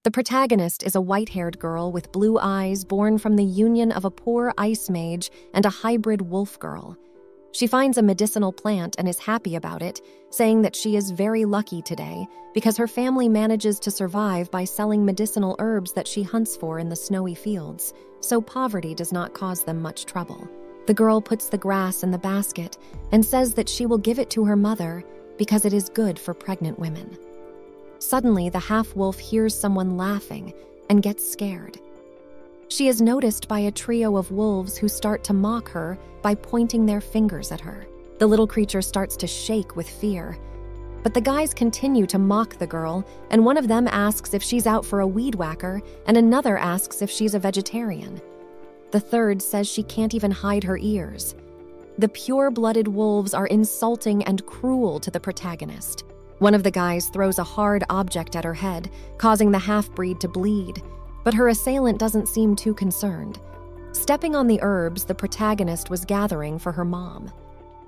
The protagonist is a white-haired girl with blue eyes born from the union of a poor ice mage and a hybrid wolf girl. She finds a medicinal plant and is happy about it, saying that she is very lucky today because her family manages to survive by selling medicinal herbs that she hunts for in the snowy fields, so poverty does not cause them much trouble. The girl puts the grass in the basket and says that she will give it to her mother because it is good for pregnant women. Suddenly, the half-wolf hears someone laughing and gets scared. She is noticed by a trio of wolves who start to mock her by pointing their fingers at her. The little creature starts to shake with fear. But the guys continue to mock the girl, and one of them asks if she's out for a weed whacker, and another asks if she's a vegetarian. The third says she can't even hide her ears. The pure-blooded wolves are insulting and cruel to the protagonist. One of the guys throws a hard object at her head, causing the half-breed to bleed, but her assailant doesn't seem too concerned. Stepping on the herbs the protagonist was gathering for her mom.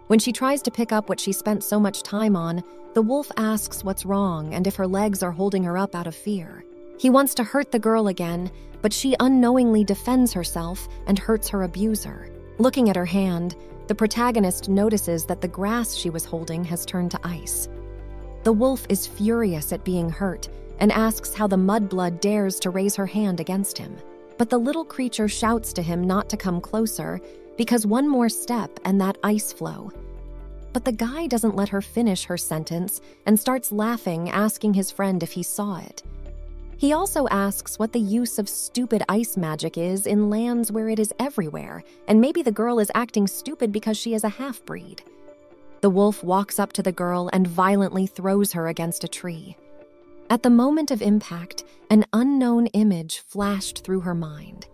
When she tries to pick up what she spent so much time on, the wolf asks what's wrong and if her legs are holding her up out of fear. He wants to hurt the girl again, but she unknowingly defends herself and hurts her abuser. Looking at her hand, the protagonist notices that the grass she was holding has turned to ice. The wolf is furious at being hurt and asks how the mudblood dares to raise her hand against him. But the little creature shouts to him not to come closer because one more step and that ice flow. But the guy doesn't let her finish her sentence and starts laughing, asking his friend if he saw it. He also asks what the use of stupid ice magic is in lands where it is everywhere, and maybe the girl is acting stupid because she is a half-breed. The wolf walks up to the girl and violently throws her against a tree. At the moment of impact, an unknown image flashed through her mind.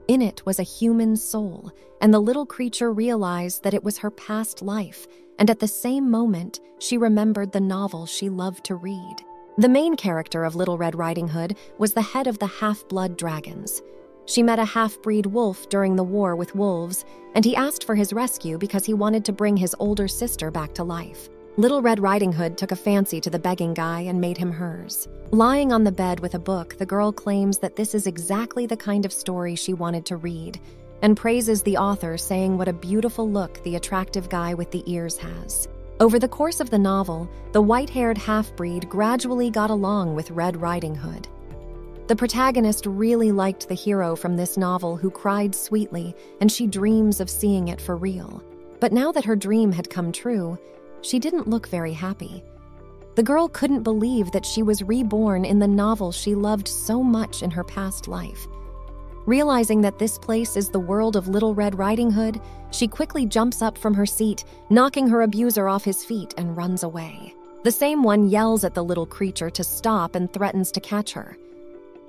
In it was a human soul, and the little creature realized that it was her past life, and at the same moment, she remembered the novel she loved to read. The main character of Little Red Riding Hood was the head of the half-blood dragons. She met a half-breed wolf during the war with wolves, and he asked for his rescue because he wanted to bring his older sister back to life. Little Red Riding Hood took a fancy to the begging guy and made him hers. Lying on the bed with a book, the girl claims that this is exactly the kind of story she wanted to read, and praises the author, saying what a beautiful look the attractive guy with the ears has. Over the course of the novel, the white-haired half-breed gradually got along with Red Riding Hood. The protagonist really liked the hero from this novel who cried sweetly, and she dreams of seeing it for real. But now that her dream had come true, she didn't look very happy. The girl couldn't believe that she was reborn in the novel she loved so much in her past life. Realizing that this place is the world of Little Red Riding Hood, she quickly jumps up from her seat, knocking her abuser off his feet, and runs away. The same one yells at the little creature to stop and threatens to catch her.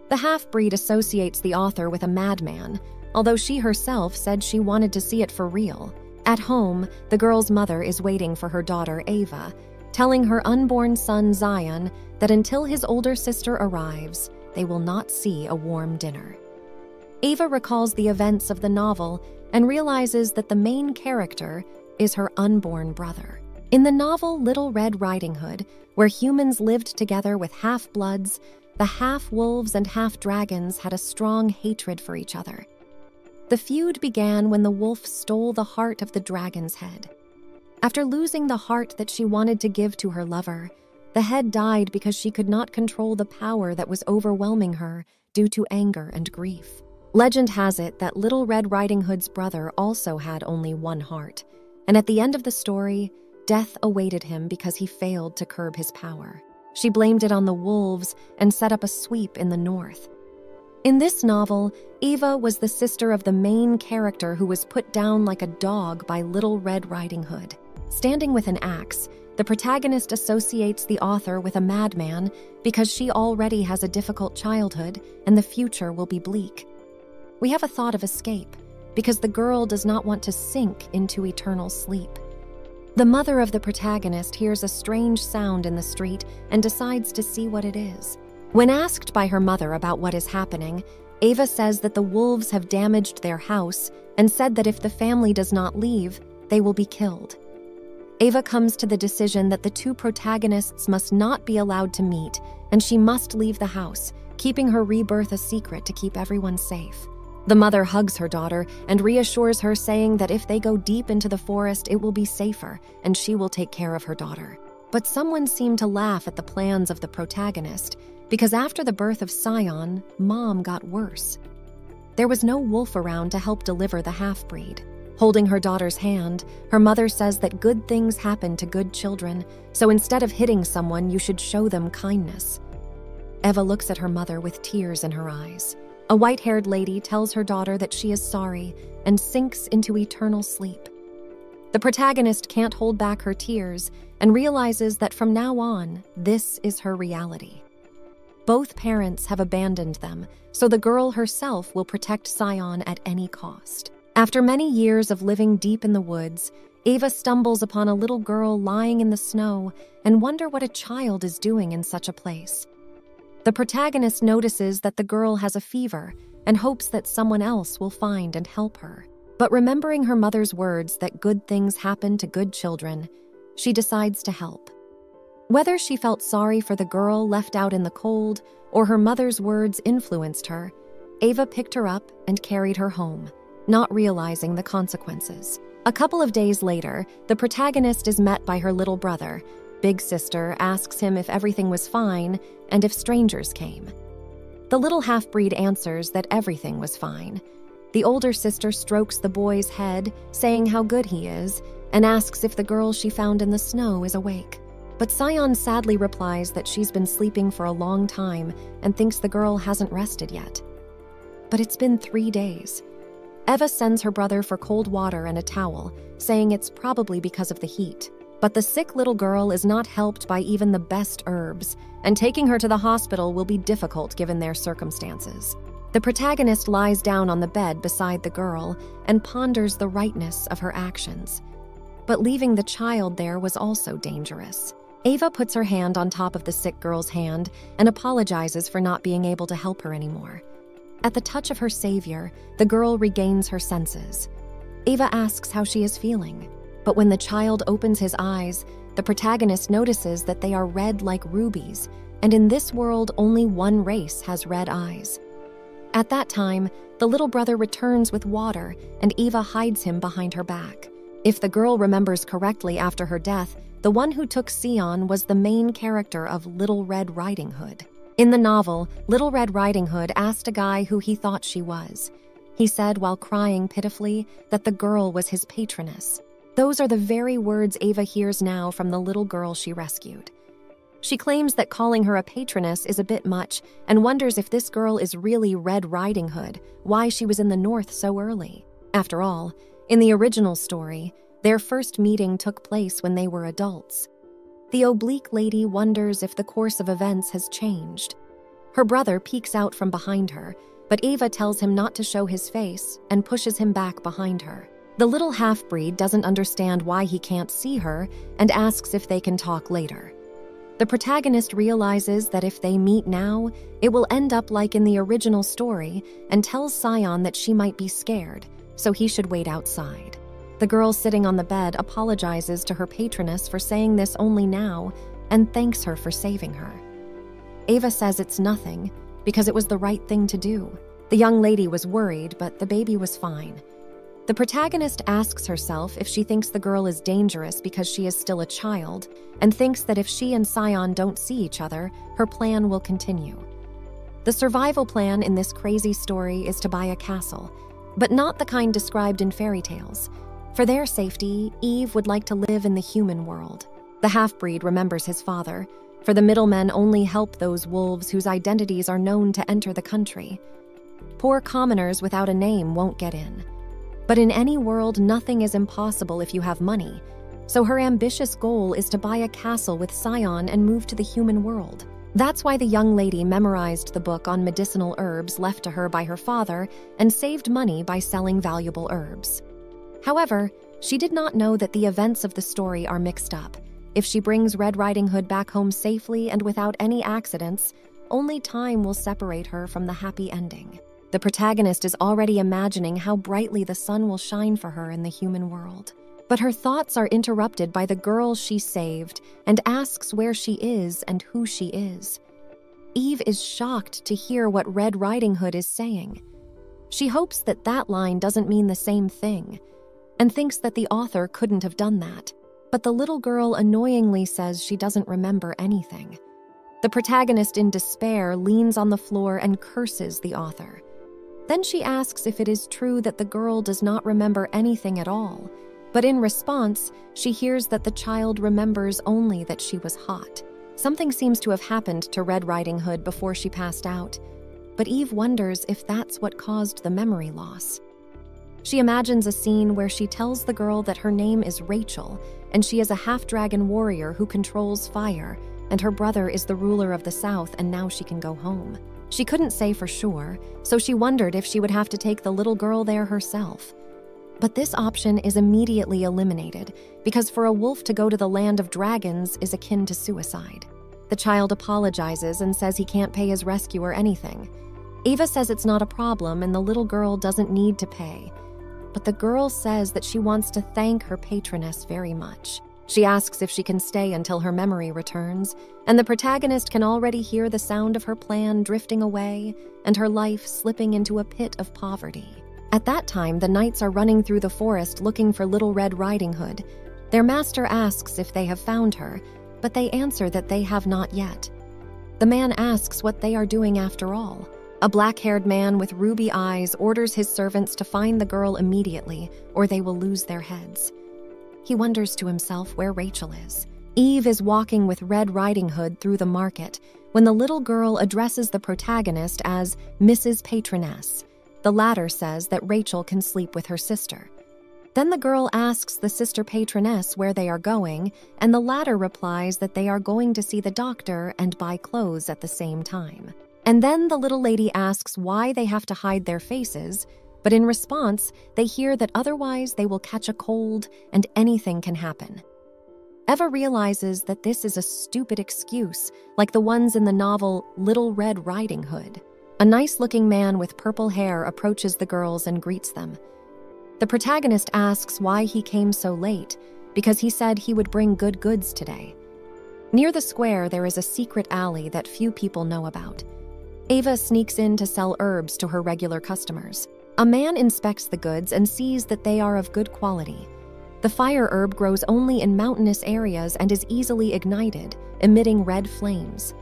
The half-breed associates the author with a madman, although she herself said she wanted to see it for real. At home, the girl's mother is waiting for her daughter, Ava, telling her unborn son, Zion, that until his older sister arrives, they will not see a warm dinner. Ava recalls the events of the novel and realizes that the main character is her unborn brother. In the novel Little Red Riding Hood, where humans lived together with half-bloods, the half-wolves and half-dragons had a strong hatred for each other. The feud began when the wolf stole the heart of the dragon's head. After losing the heart that she wanted to give to her lover, the head died because she could not control the power that was overwhelming her due to anger and grief. Legend has it that Little Red Riding Hood's brother also had only one heart, and at the end of the story, death awaited him because he failed to curb his power. She blamed it on the wolves and set up a sweep in the north. In this novel, Eva was the sister of the main character who was put down like a dog by Little Red Riding Hood. Standing with an axe, the protagonist associates the author with a madman because she already has a difficult childhood and the future will be bleak. We have a thought of escape because the girl does not want to sink into eternal sleep. The mother of the protagonist hears a strange sound in the street and decides to see what it is. When asked by her mother about what is happening, Ava says that the wolves have damaged their house and said that if the family does not leave, they will be killed. Ava comes to the decision that the two protagonists must not be allowed to meet, and she must leave the house keeping her rebirth a secret to keep everyone safe. The mother hugs her daughter and reassures her, saying that if they go deep into the forest, it will be safer and she will take care of her daughter. But someone seemed to laugh at the plans of the protagonist, because after the birth of Sion, Mom got worse. There was no wolf around to help deliver the half-breed. Holding her daughter's hand, her mother says that good things happen to good children, so instead of hitting someone, you should show them kindness. Eva looks at her mother with tears in her eyes. A white-haired lady tells her daughter that she is sorry and sinks into eternal sleep. The protagonist can't hold back her tears and realizes that from now on, this is her reality. Both parents have abandoned them, so the girl herself will protect Sion at any cost. After many years of living deep in the woods, Eva stumbles upon a little girl lying in the snow and wonders what a child is doing in such a place. The protagonist notices that the girl has a fever and hopes that someone else will find and help her. But remembering her mother's words that good things happen to good children, she decides to help. Whether she felt sorry for the girl left out in the cold or her mother's words influenced her, Eva picked her up and carried her home, not realizing the consequences. A couple of days later, the protagonist is met by her little brother. Big sister asks him if everything was fine and if strangers came. The little half-breed answers that everything was fine. The older sister strokes the boy's head, saying how good he is, and asks if the girl she found in the snow is awake. But Sion sadly replies that she's been sleeping for a long time and thinks the girl hasn't rested yet. But it's been 3 days. Eva sends her brother for cold water and a towel, saying it's probably because of the heat. But the sick little girl is not helped by even the best herbs, and taking her to the hospital will be difficult given their circumstances. The protagonist lies down on the bed beside the girl and ponders the rightness of her actions. But leaving the child there was also dangerous. Eva puts her hand on top of the sick girl's hand and apologizes for not being able to help her anymore. At the touch of her savior, the girl regains her senses. Eva asks how she is feeling, but when the child opens his eyes, the protagonist notices that they are red like rubies, and in this world only one race has red eyes. At that time, the little brother returns with water, and Eva hides him behind her back. If the girl remembers correctly after her death, the one who took Sion was the main character of Little Red Riding Hood. In the novel, Little Red Riding Hood asked a guy who he thought she was. He said while crying pitifully that the girl was his patroness. Those are the very words Eva hears now from the little girl she rescued. She claims that calling her a patroness is a bit much and wonders if this girl is really Red Riding Hood, why she was in the north so early. After all, in the original story, their first meeting took place when they were adults. The oblique lady wonders if the course of events has changed. Her brother peeks out from behind her, but Eva tells him not to show his face and pushes him back behind her. The little half-breed doesn't understand why he can't see her and asks if they can talk later. The protagonist realizes that if they meet now, it will end up like in the original story and tells Sion that she might be scared, so he should wait outside. The girl sitting on the bed apologizes to her patroness for saying this only now and thanks her for saving her. Eva says it's nothing because it was the right thing to do. The young lady was worried, but the baby was fine. The protagonist asks herself if she thinks the girl is dangerous because she is still a child and thinks that if she and Sion don't see each other, her plan will continue. The survival plan in this crazy story is to buy a castle, but not the kind described in fairy tales. For their safety, Eve would like to live in the human world. The half-breed remembers his father, for the middlemen only help those wolves whose identities are known to enter the country. Poor commoners without a name won't get in. But in any world, nothing is impossible if you have money, so her ambitious goal is to buy a castle with Sion and move to the human world. That's why the young lady memorized the book on medicinal herbs left to her by her father and saved money by selling valuable herbs. However, she did not know that the events of the story are mixed up. If she brings Red Riding Hood back home safely and without any accidents, only time will separate her from the happy ending. The protagonist is already imagining how brightly the sun will shine for her in the human world. But her thoughts are interrupted by the girl she saved and asks where she is and who she is. Eve is shocked to hear what Red Riding Hood is saying. She hopes that that line doesn't mean the same thing, and thinks that the author couldn't have done that. But the little girl annoyingly says she doesn't remember anything. The protagonist, in despair, leans on the floor and curses the author. Then she asks if it is true that the girl does not remember anything at all, but in response, she hears that the child remembers only that she was hot. Something seems to have happened to Red Riding Hood before she passed out, but Eve wonders if that's what caused the memory loss. She imagines a scene where she tells the girl that her name is Rachel, and she is a half-dragon warrior who controls fire, and her brother is the ruler of the South, and now she can go home. She couldn't say for sure, so she wondered if she would have to take the little girl there herself. But this option is immediately eliminated, because for a wolf to go to the land of dragons is akin to suicide. The child apologizes and says he can't pay his rescuer anything. Eva says it's not a problem and the little girl doesn't need to pay. But the girl says that she wants to thank her patroness very much. She asks if she can stay until her memory returns, and the protagonist can already hear the sound of her plan drifting away and her life slipping into a pit of poverty. At that time, the knights are running through the forest looking for Little Red Riding Hood. Their master asks if they have found her, but they answer that they have not yet. The man asks what they are doing after all. A black-haired man with ruby eyes orders his servants to find the girl immediately, or they will lose their heads. He wonders to himself where Rachel is. Eve is walking with Red Riding Hood through the market when the little girl addresses the protagonist as Mrs. Patroness. The latter says that Rachel can sleep with her sister. Then the girl asks the sister patroness where they are going, and the latter replies that they are going to see the doctor and buy clothes at the same time. And then the little lady asks why they have to hide their faces, but in response, they hear that otherwise they will catch a cold and anything can happen. Eva realizes that this is a stupid excuse, like the ones in the novel Little Red Riding Hood. A nice-looking man with purple hair approaches the girls and greets them. The protagonist asks why he came so late, because he said he would bring good goods today. Near the square, there is a secret alley that few people know about. Eva sneaks in to sell herbs to her regular customers. A man inspects the goods and sees that they are of good quality. The fire herb grows only in mountainous areas and is easily ignited, emitting red flames.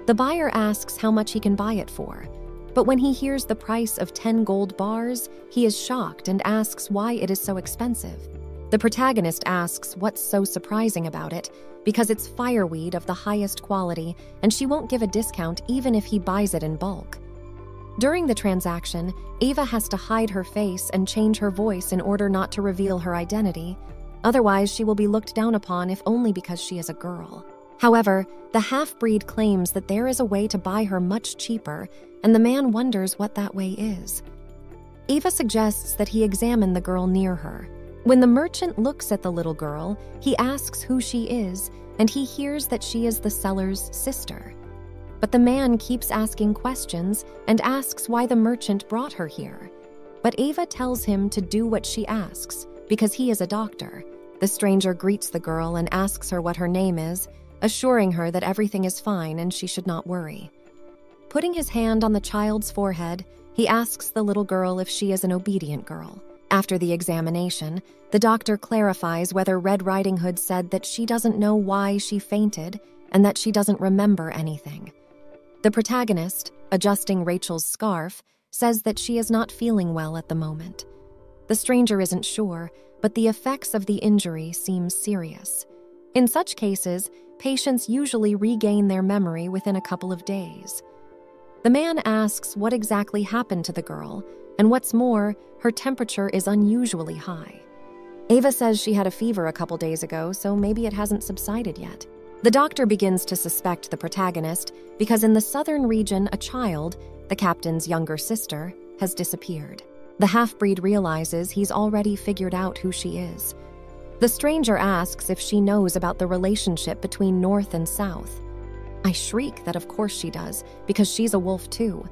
The buyer asks how much he can buy it for, but when he hears the price of 10 gold bars, he is shocked and asks why it is so expensive. The protagonist asks what's so surprising about it, because it's fireweed of the highest quality, and she won't give a discount even if he buys it in bulk. During the transaction, Eva has to hide her face and change her voice in order not to reveal her identity. Otherwise, she will be looked down upon if only because she is a girl. However, the half-breed claims that there is a way to buy her much cheaper, and the man wonders what that way is. Eva suggests that he examine the girl near her. When the merchant looks at the little girl, he asks who she is, and he hears that she is the seller's sister. But the man keeps asking questions and asks why the merchant brought her here. But Eva tells him to do what she asks, because he is a doctor. The stranger greets the girl and asks her what her name is, assuring her that everything is fine and she should not worry. Putting his hand on the child's forehead, he asks the little girl if she is an obedient girl. After the examination, the doctor clarifies whether Red Riding Hood said that she doesn't know why she fainted and that she doesn't remember anything. The protagonist, adjusting Rachel's scarf, says that she is not feeling well at the moment. The stranger isn't sure, but the effects of the injury seem serious. In such cases, patients usually regain their memory within a couple of days. The man asks what exactly happened to the girl, and what's more, her temperature is unusually high. Eva says she had a fever a couple days ago, so maybe it hasn't subsided yet. The doctor begins to suspect the protagonist because in the southern region, a child, the captain's younger sister, has disappeared. The half-breed realizes he's already figured out who she is. The stranger asks if she knows about the relationship between North and South. I shriek that of course she does, because she's a wolf too.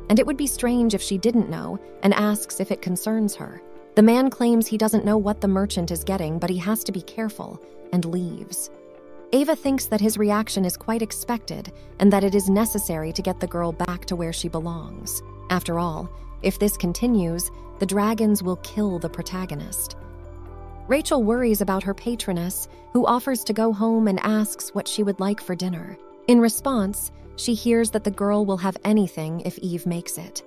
And it would be strange if she didn't know, and asks if it concerns her. The man claims he doesn't know what the merchant is getting, but he has to be careful, and leaves. Ava thinks that his reaction is quite expected and that it is necessary to get the girl back to where she belongs. After all, if this continues, the dragons will kill the protagonist. Rachel worries about her patroness, who offers to go home and asks what she would like for dinner. In response, she hears that the girl will have anything if Eve makes it.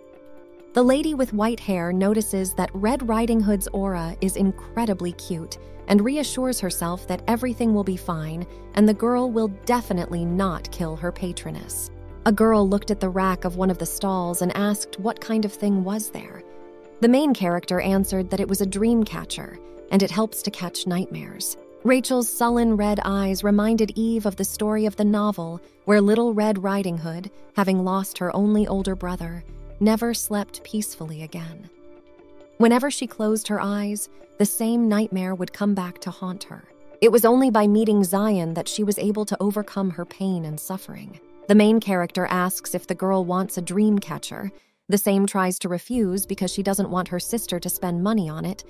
The lady with white hair notices that Red Riding Hood's aura is incredibly cute and reassures herself that everything will be fine and the girl will definitely not kill her patroness. A girl looked at the rack of one of the stalls and asked what kind of thing was there. The main character answered that it was a dream catcher, and it helps to catch nightmares. Rachel's sullen red eyes reminded Eve of the story of the novel where Little Red Riding Hood, having lost her only older brother, never slept peacefully again. Whenever she closed her eyes, the same nightmare would come back to haunt her. It was only by meeting Zion that she was able to overcome her pain and suffering. The main character asks if the girl wants a dream catcher. The same tries to refuse because she doesn't want her sister to spend money on it.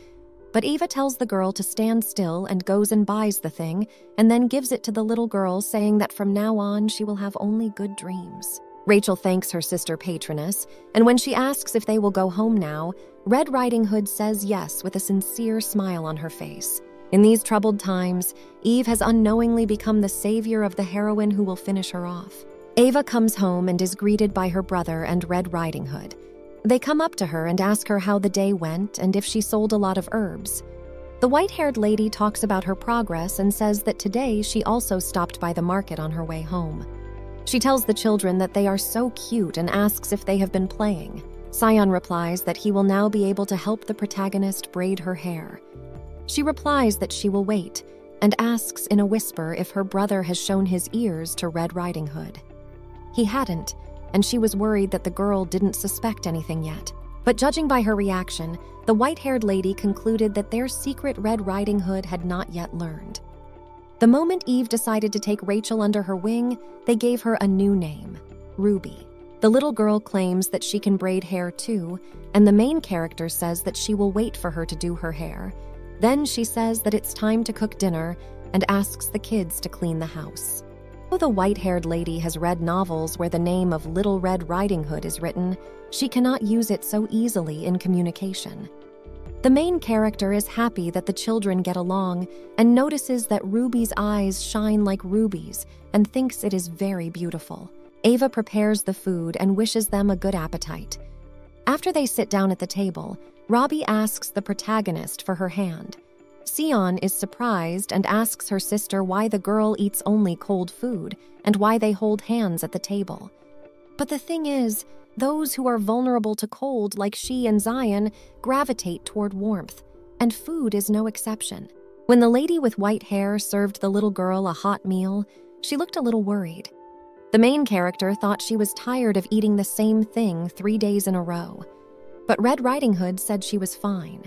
But Eva tells the girl to stand still and goes and buys the thing, and then gives it to the little girl, saying that from now on she will have only good dreams. Rachel thanks her sister patroness, and when she asks if they will go home now, Red Riding Hood says yes with a sincere smile on her face. In these troubled times, Eve has unknowingly become the savior of the heroine who will finish her off. Ava comes home and is greeted by her brother and Red Riding Hood. They come up to her and ask her how the day went and if she sold a lot of herbs. The white-haired lady talks about her progress and says that today she also stopped by the market on her way home. She tells the children that they are so cute and asks if they have been playing. Sion replies that he will now be able to help the protagonist braid her hair. She replies that she will wait and asks in a whisper if her brother has shown his ears to Red Riding Hood. He hadn't, and she was worried that the girl didn't suspect anything yet. But judging by her reaction, the white-haired lady concluded that their secret Red Riding Hood had not yet learned. The moment Eve decided to take Rachel under her wing, they gave her a new name, Ruby. The little girl claims that she can braid hair too, and the main character says that she will wait for her to do her hair. Then she says that it's time to cook dinner and asks the kids to clean the house. Though the white-haired lady has read novels where the name of Little Red Riding Hood is written, she cannot use it so easily in communication. The main character is happy that the children get along and notices that Ruby's eyes shine like rubies and thinks it is very beautiful. Ava prepares the food and wishes them a good appetite. After they sit down at the table, Robbie asks the protagonist for her hand. Sion is surprised and asks her sister why the girl eats only cold food and why they hold hands at the table. But the thing is, those who are vulnerable to cold, like she and Zion, gravitate toward warmth, and food is no exception. When the lady with white hair served the little girl a hot meal, she looked a little worried. The main character thought she was tired of eating the same thing 3 days in a row, but Red Riding Hood said she was fine.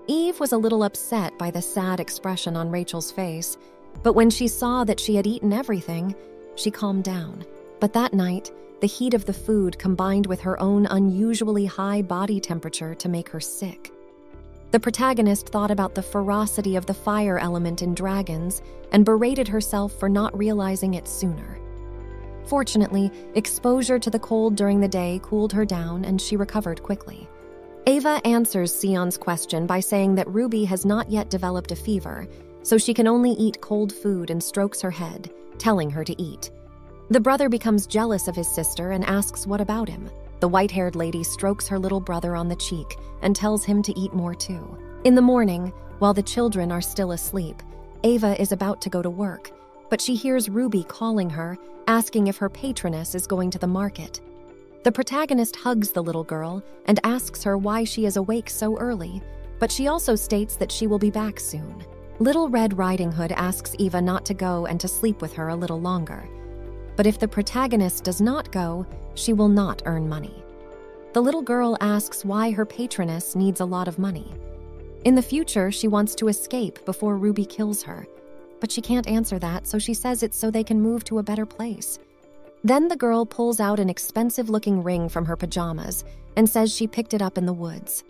Eve was a little upset by the sad expression on Rachel's face, but when she saw that she had eaten everything, she calmed down. But that night, the heat of the food combined with her own unusually high body temperature to make her sick. The protagonist thought about the ferocity of the fire element in dragons and berated herself for not realizing it sooner. Fortunately, exposure to the cold during the day cooled her down and she recovered quickly. Ava answers Sion's question by saying that Ruby has not yet developed a fever, so she can only eat cold food and strokes her head, telling her to eat. The brother becomes jealous of his sister and asks what about him. The white-haired lady strokes her little brother on the cheek and tells him to eat more too. In the morning, while the children are still asleep, Ava is about to go to work, but she hears Ruby calling her, asking if her patroness is going to the market. The protagonist hugs the little girl and asks her why she is awake so early, but she also states that she will be back soon. Little Red Riding Hood asks Eva not to go and to sleep with her a little longer. But if the protagonist does not go, she will not earn money. The little girl asks why her patroness needs a lot of money. In the future, she wants to escape before Ruby kills her, but she can't answer that, so she says it's so they can move to a better place. Then the girl pulls out an expensive-looking ring from her pajamas and says she picked it up in the woods.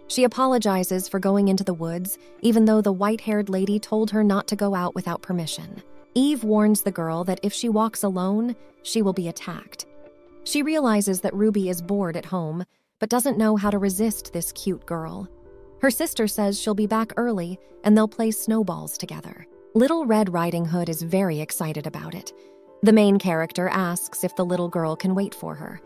She apologizes for going into the woods, even though the white-haired lady told her not to go out without permission. Eve warns the girl that if she walks alone, she will be attacked. She realizes that Ruby is bored at home, but doesn't know how to resist this cute girl. Her sister says she'll be back early and they'll play snowballs together. Little Red Riding Hood is very excited about it. The main character asks if the little girl can wait for her.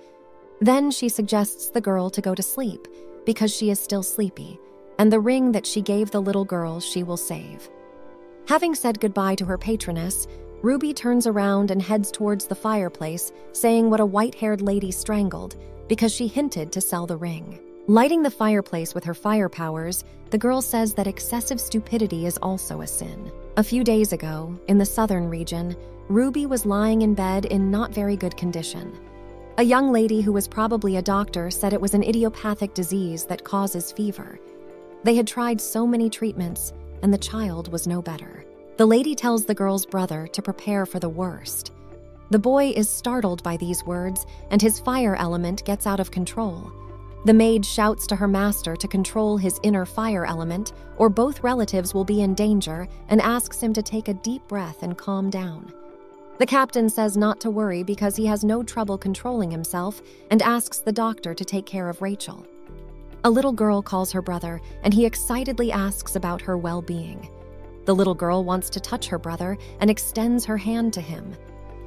Then she suggests the girl to go to sleep because she is still sleepy, and the ring that she gave the little girl she will save. Having said goodbye to her patroness, Ruby turns around and heads towards the fireplace, saying what a white-haired lady strangled because she hinted to sell the ring. Lighting the fireplace with her fire powers, the girl says that excessive stupidity is also a sin. A few days ago, in the southern region, Ruby was lying in bed in not very good condition. A young lady who was probably a doctor said it was an idiopathic disease that causes fever. They had tried so many treatments, and the child was no better. The lady tells the girl's brother to prepare for the worst. The boy is startled by these words, and his fire element gets out of control. The maid shouts to her master to control his inner fire element, or both relatives will be in danger, and asks him to take a deep breath and calm down. The captain says not to worry because he has no trouble controlling himself and asks the doctor to take care of Rachel. A little girl calls her brother, and he excitedly asks about her well-being. The little girl wants to touch her brother and extends her hand to him.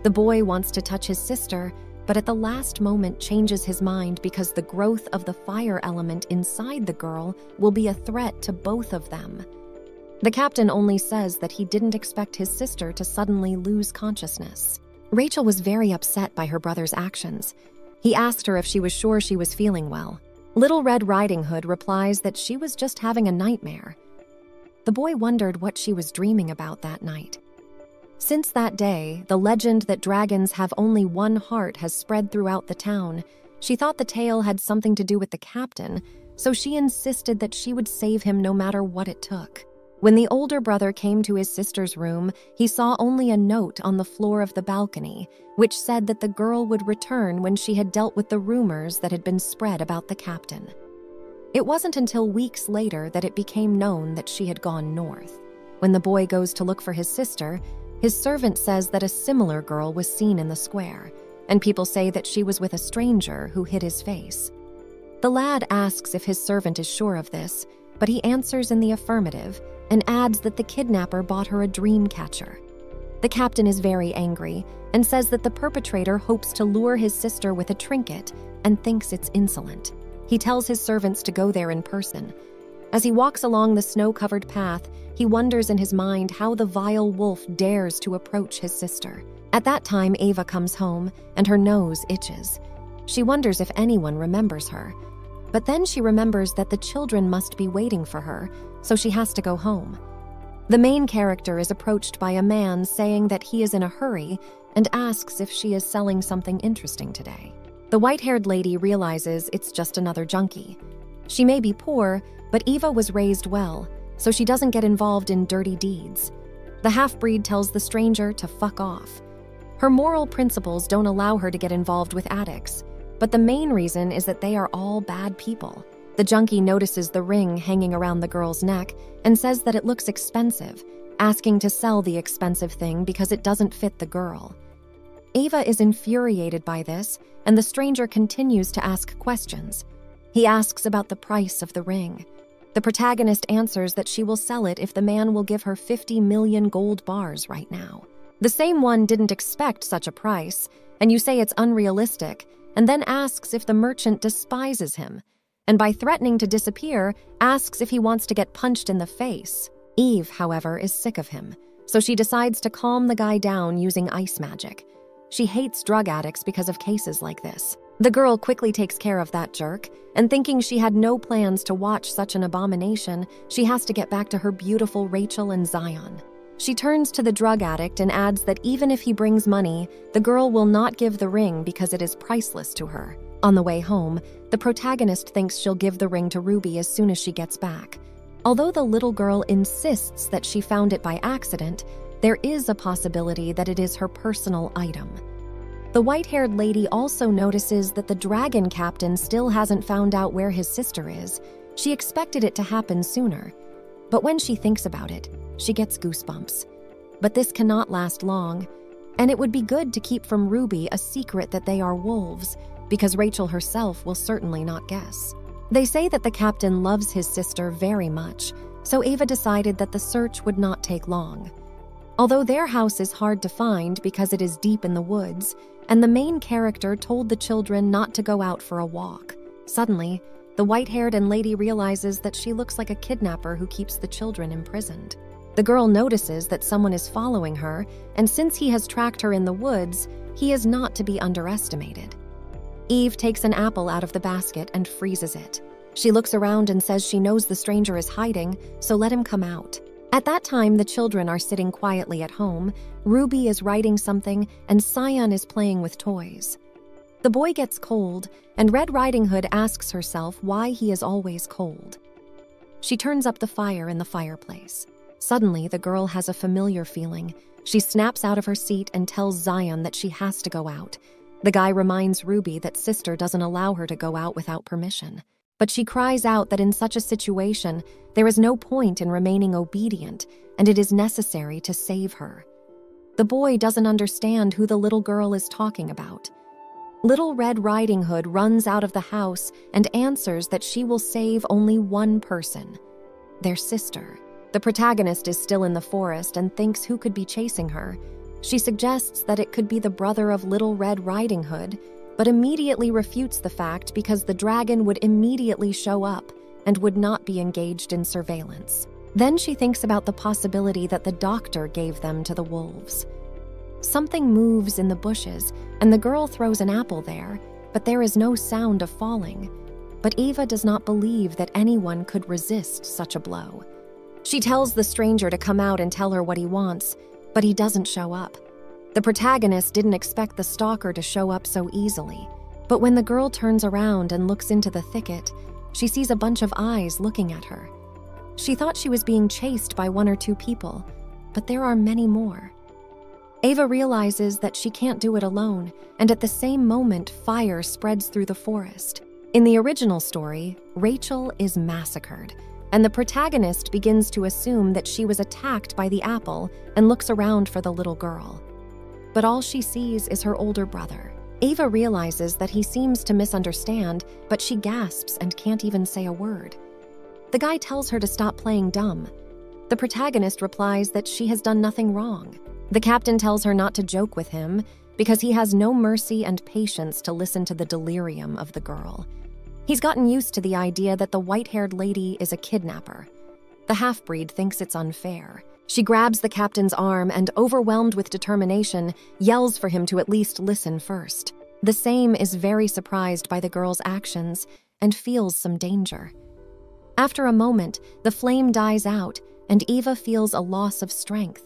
The boy wants to touch his sister, but at the last moment changes his mind because the growth of the fire element inside the girl will be a threat to both of them. The captain only says that he didn't expect his sister to suddenly lose consciousness. Rachel was very upset by her brother's actions. He asked her if she was sure she was feeling well. Little Red Riding Hood replies that she was just having a nightmare. The boy wondered what she was dreaming about that night. Since that day, the legend that dragons have only one heart has spread throughout the town. She thought the tale had something to do with the captain, so she insisted that she would save him no matter what it took. When the older brother came to his sister's room, he saw only a note on the floor of the balcony, which said that the girl would return when she had dealt with the rumors that had been spread about the captain. It wasn't until weeks later that it became known that she had gone north. When the boy goes to look for his sister, his servant says that a similar girl was seen in the square, and people say that she was with a stranger who hid his face. The lad asks if his servant is sure of this, but he answers in the affirmative and adds that the kidnapper bought her a dream catcher. The captain is very angry and says that the perpetrator hopes to lure his sister with a trinket and thinks it's insolent. He tells his servants to go there in person. As he walks along the snow-covered path, he wonders in his mind how the vile wolf dares to approach his sister. At that time, Ava comes home, and her nose itches. She wonders if anyone remembers her. But then she remembers that the children must be waiting for her, so she has to go home. The main character is approached by a man saying that he is in a hurry and asks if she is selling something interesting today. The white-haired lady realizes it's just another junkie. She may be poor, but Eva was raised well, so she doesn't get involved in dirty deeds. The half-breed tells the stranger to fuck off. Her moral principles don't allow her to get involved with addicts, but the main reason is that they are all bad people. The junkie notices the ring hanging around the girl's neck and says that it looks expensive, asking to sell the expensive thing because it doesn't fit the girl. Ava is infuriated by this, and the stranger continues to ask questions. He asks about the price of the ring. The protagonist answers that she will sell it if the man will give her 50 million gold bars right now. The same one didn't expect such a price, and you say it's unrealistic, and then asks if the merchant despises him, and by threatening to disappear, asks if he wants to get punched in the face. Eve, however, is sick of him, so she decides to calm the guy down using ice magic. She hates drug addicts because of cases like this. The girl quickly takes care of that jerk, and thinking she had no plans to watch such an abomination, she has to get back to her beautiful Rachel and Zion. She turns to the drug addict and adds that even if he brings money, the girl will not give the ring because it is priceless to her. On the way home, the protagonist thinks she'll give the ring to Ruby as soon as she gets back. Although the little girl insists that she found it by accident, there is a possibility that it is her personal item. The white-haired lady also notices that the dragon captain still hasn't found out where his sister is. She expected it to happen sooner. But when she thinks about it, she gets goosebumps. But this cannot last long, and it would be good to keep from Ruby a secret that they are wolves, because Rachel herself will certainly not guess. They say that the captain loves his sister very much, so Ava decided that the search would not take long. Although their house is hard to find because it is deep in the woods, and the main character told the children not to go out for a walk, suddenly, the white-haired lady realizes that she looks like a kidnapper who keeps the children imprisoned. The girl notices that someone is following her, and since he has tracked her in the woods, he is not to be underestimated. Eve takes an apple out of the basket and freezes it. She looks around and says she knows the stranger is hiding, so let him come out. At that time, the children are sitting quietly at home, Ruby is writing something, and Scion is playing with toys. The boy gets cold, and Red Riding Hood asks herself why he is always cold. She turns up the fire in the fireplace. Suddenly, the girl has a familiar feeling. She snaps out of her seat and tells Zion that she has to go out. The guy reminds Ruby that sister doesn't allow her to go out without permission. But she cries out that in such a situation, there is no point in remaining obedient, and it is necessary to save her. The boy doesn't understand who the little girl is talking about. Little Red Riding Hood runs out of the house and answers that she will save only one person, their sister. The protagonist is still in the forest and thinks who could be chasing her. She suggests that it could be the brother of Little Red Riding Hood, but immediately refutes the fact because the dragon would immediately show up and would not be engaged in surveillance. Then she thinks about the possibility that the doctor gave them to the wolves. Something moves in the bushes, and the girl throws an apple there, but there is no sound of falling. But Eva does not believe that anyone could resist such a blow. She tells the stranger to come out and tell her what he wants, but he doesn't show up. The protagonist didn't expect the stalker to show up so easily, but when the girl turns around and looks into the thicket, she sees a bunch of eyes looking at her. She thought she was being chased by one or two people, but there are many more. Ava realizes that she can't do it alone, and at the same moment, fire spreads through the forest. In the original story, Rachel is massacred, and the protagonist begins to assume that she was attacked by the apple and looks around for the little girl. But all she sees is her older brother. Ava realizes that he seems to misunderstand, but she gasps and can't even say a word. The guy tells her to stop playing dumb. The protagonist replies that she has done nothing wrong. The captain tells her not to joke with him because he has no mercy and patience to listen to the delirium of the girl. He's gotten used to the idea that the white-haired lady is a kidnapper. The half-breed thinks it's unfair. She grabs the captain's arm and, overwhelmed with determination, yells for him to at least listen first. The same is very surprised by the girl's actions and feels some danger. After a moment, the flame dies out and Eva feels a loss of strength.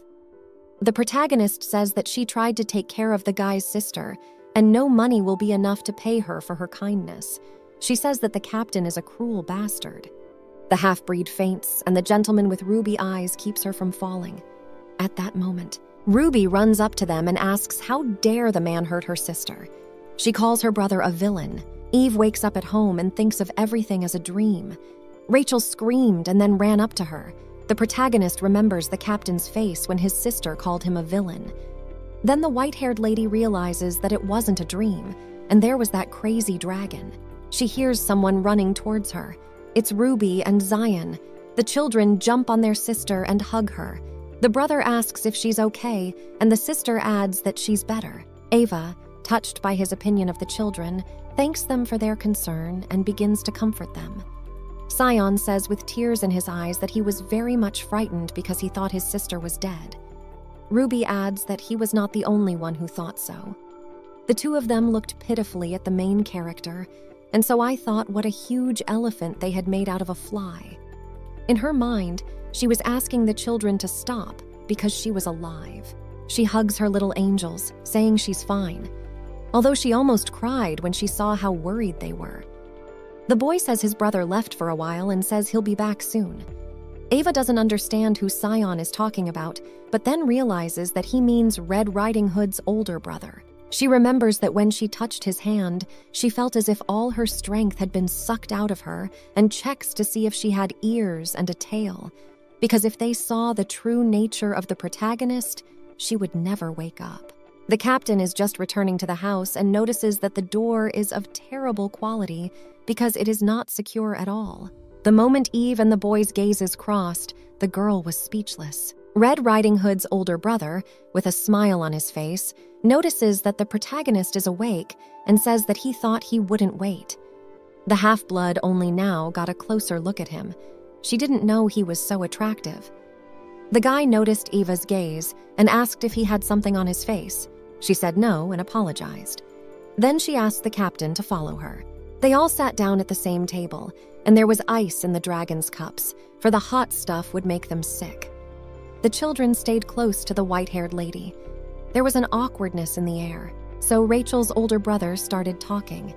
The protagonist says that she tried to take care of the guy's sister and no money will be enough to pay her for her kindness. She says that the captain is a cruel bastard. The half-breed faints, and the gentleman with ruby eyes keeps her from falling. At that moment, Ruby runs up to them and asks how dare the man hurt her sister. She calls her brother a villain. Eve wakes up at home and thinks of everything as a dream. Rachel screamed and then ran up to her. The protagonist remembers the captain's face when his sister called him a villain. Then the white-haired lady realizes that it wasn't a dream, and there was that crazy dragon. She hears someone running towards her. It's Ruby and Zion. The children jump on their sister and hug her. The brother asks if she's okay, and the sister adds that she's better. Ava, touched by his opinion of the children, thanks them for their concern and begins to comfort them. Scion says with tears in his eyes that he was very much frightened because he thought his sister was dead. Ruby adds that he was not the only one who thought so. The two of them looked pitifully at the main character, and so I thought what a huge elephant they had made out of a fly. In her mind, she was asking the children to stop because she was alive. She hugs her little angels, saying she's fine, although she almost cried when she saw how worried they were. The boy says his brother left for a while and says he'll be back soon. Ava doesn't understand who Scion is talking about, but then realizes that he means Red Riding Hood's older brother. She remembers that when she touched his hand, she felt as if all her strength had been sucked out of her and checks to see if she had ears and a tail. because if they saw the true nature of the protagonist, she would never wake up. The captain is just returning to the house and notices that the door is of terrible quality because it is not secure at all. The moment Eve and the boy's gazes crossed, the girl was speechless. Red Riding Hood's older brother, with a smile on his face, notices that the protagonist is awake and says that he thought he wouldn't wait. The half-blood only now got a closer look at him. She didn't know he was so attractive. The guy noticed Eva's gaze and asked if he had something on his face. She said no and apologized. Then she asked the captain to follow her. They all sat down at the same table, and there was ice in the dragon's cups, for the hot stuff would make them sick. The children stayed close to the white-haired lady. There was an awkwardness in the air, so Rachel's older brother started talking.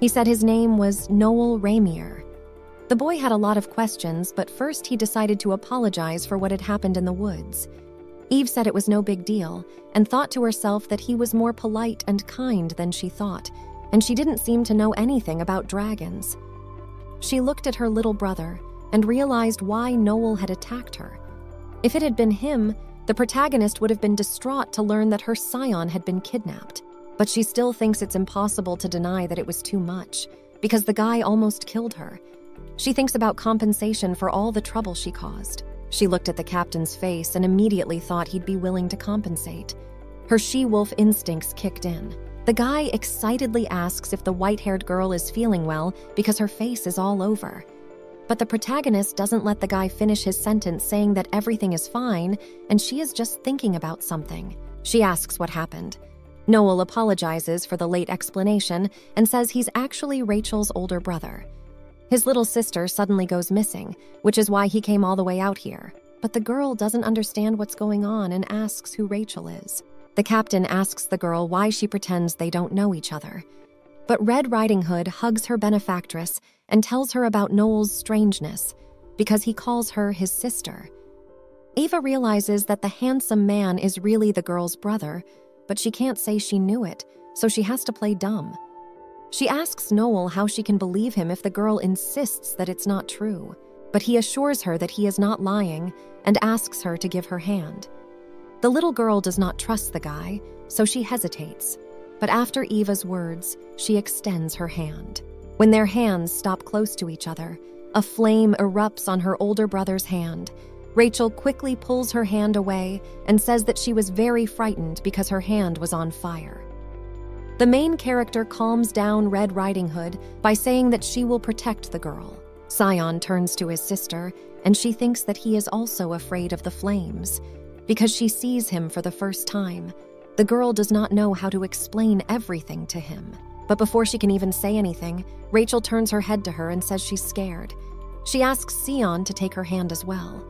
He said his name was Noel Ramier. The boy had a lot of questions, but first he decided to apologize for what had happened in the woods. Eve said it was no big deal and thought to herself that he was more polite and kind than she thought, and she didn't seem to know anything about dragons. She looked at her little brother and realized why Noel had attacked her. If it had been him, the protagonist would have been distraught to learn that her scion had been kidnapped. But she still thinks it's impossible to deny that it was too much, because the guy almost killed her. She thinks about compensation for all the trouble she caused. She looked at the captain's face and immediately thought he'd be willing to compensate. Her she-wolf instincts kicked in. The guy excitedly asks if the white-haired girl is feeling well because her face is all over. But the protagonist doesn't let the guy finish his sentence, saying that everything is fine and she is just thinking about something. She asks what happened. Noel apologizes for the late explanation and says he's actually Rachel's older brother. His little sister suddenly goes missing, which is why he came all the way out here. But the girl doesn't understand what's going on and asks who Rachel is. The captain asks the girl why she pretends they don't know each other. But Red Riding Hood hugs her benefactress and tells her about Noel's strangeness, because he calls her his sister. Eva realizes that the handsome man is really the girl's brother, but she can't say she knew it, so she has to play dumb. She asks Noel how she can believe him if the girl insists that it's not true, but he assures her that he is not lying and asks her to give her hand. The little girl does not trust the guy, so she hesitates, but after Eva's words, she extends her hand. When their hands stop close to each other, a flame erupts on her older brother's hand. Rachel quickly pulls her hand away and says that she was very frightened because her hand was on fire. The main character calms down Red Riding Hood by saying that she will protect the girl. Scion turns to his sister, and she thinks that he is also afraid of the flames, because she sees him for the first time. The girl does not know how to explain everything to him. But before she can even say anything, Rachel turns her head to her and says she's scared. She asks Sion to take her hand as well.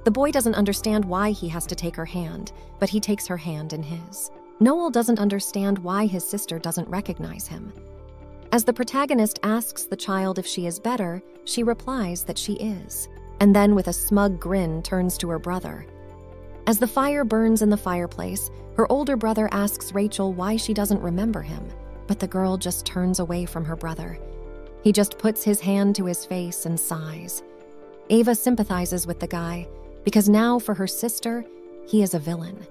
The boy doesn't understand why he has to take her hand, but he takes her hand in his. Noel doesn't understand why his sister doesn't recognize him. As the protagonist asks the child if she is better, she replies that she is, and then with a smug grin turns to her brother. As the fire burns in the fireplace, her older brother asks Rachel why she doesn't remember him, but the girl just turns away from her brother. He just puts his hand to his face and sighs. Ava sympathizes with the guy, because now for her sister, he is a villain.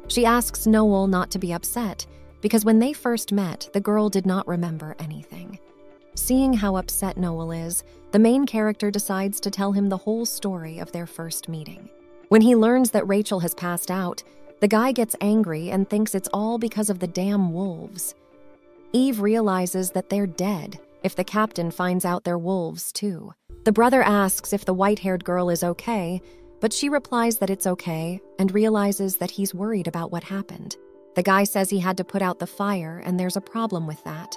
She asks Noel not to be upset, because when they first met, the girl did not remember anything. Seeing how upset Noel is, the main character decides to tell him the whole story of their first meeting. When he learns that Rachel has passed out, the guy gets angry and thinks it's all because of the damn wolves. Eve realizes that they're dead if the captain finds out they're wolves too. The brother asks if the white-haired girl is okay, but she replies that it's okay and realizes that he's worried about what happened. The guy says he had to put out the fire and there's a problem with that.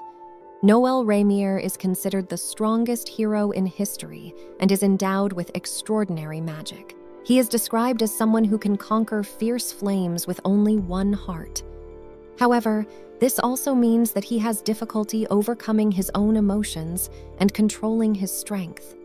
Noel Ramier is considered the strongest hero in history and is endowed with extraordinary magic. He is described as someone who can conquer fierce flames with only one heart. However, this also means that he has difficulty overcoming his own emotions and controlling his strength.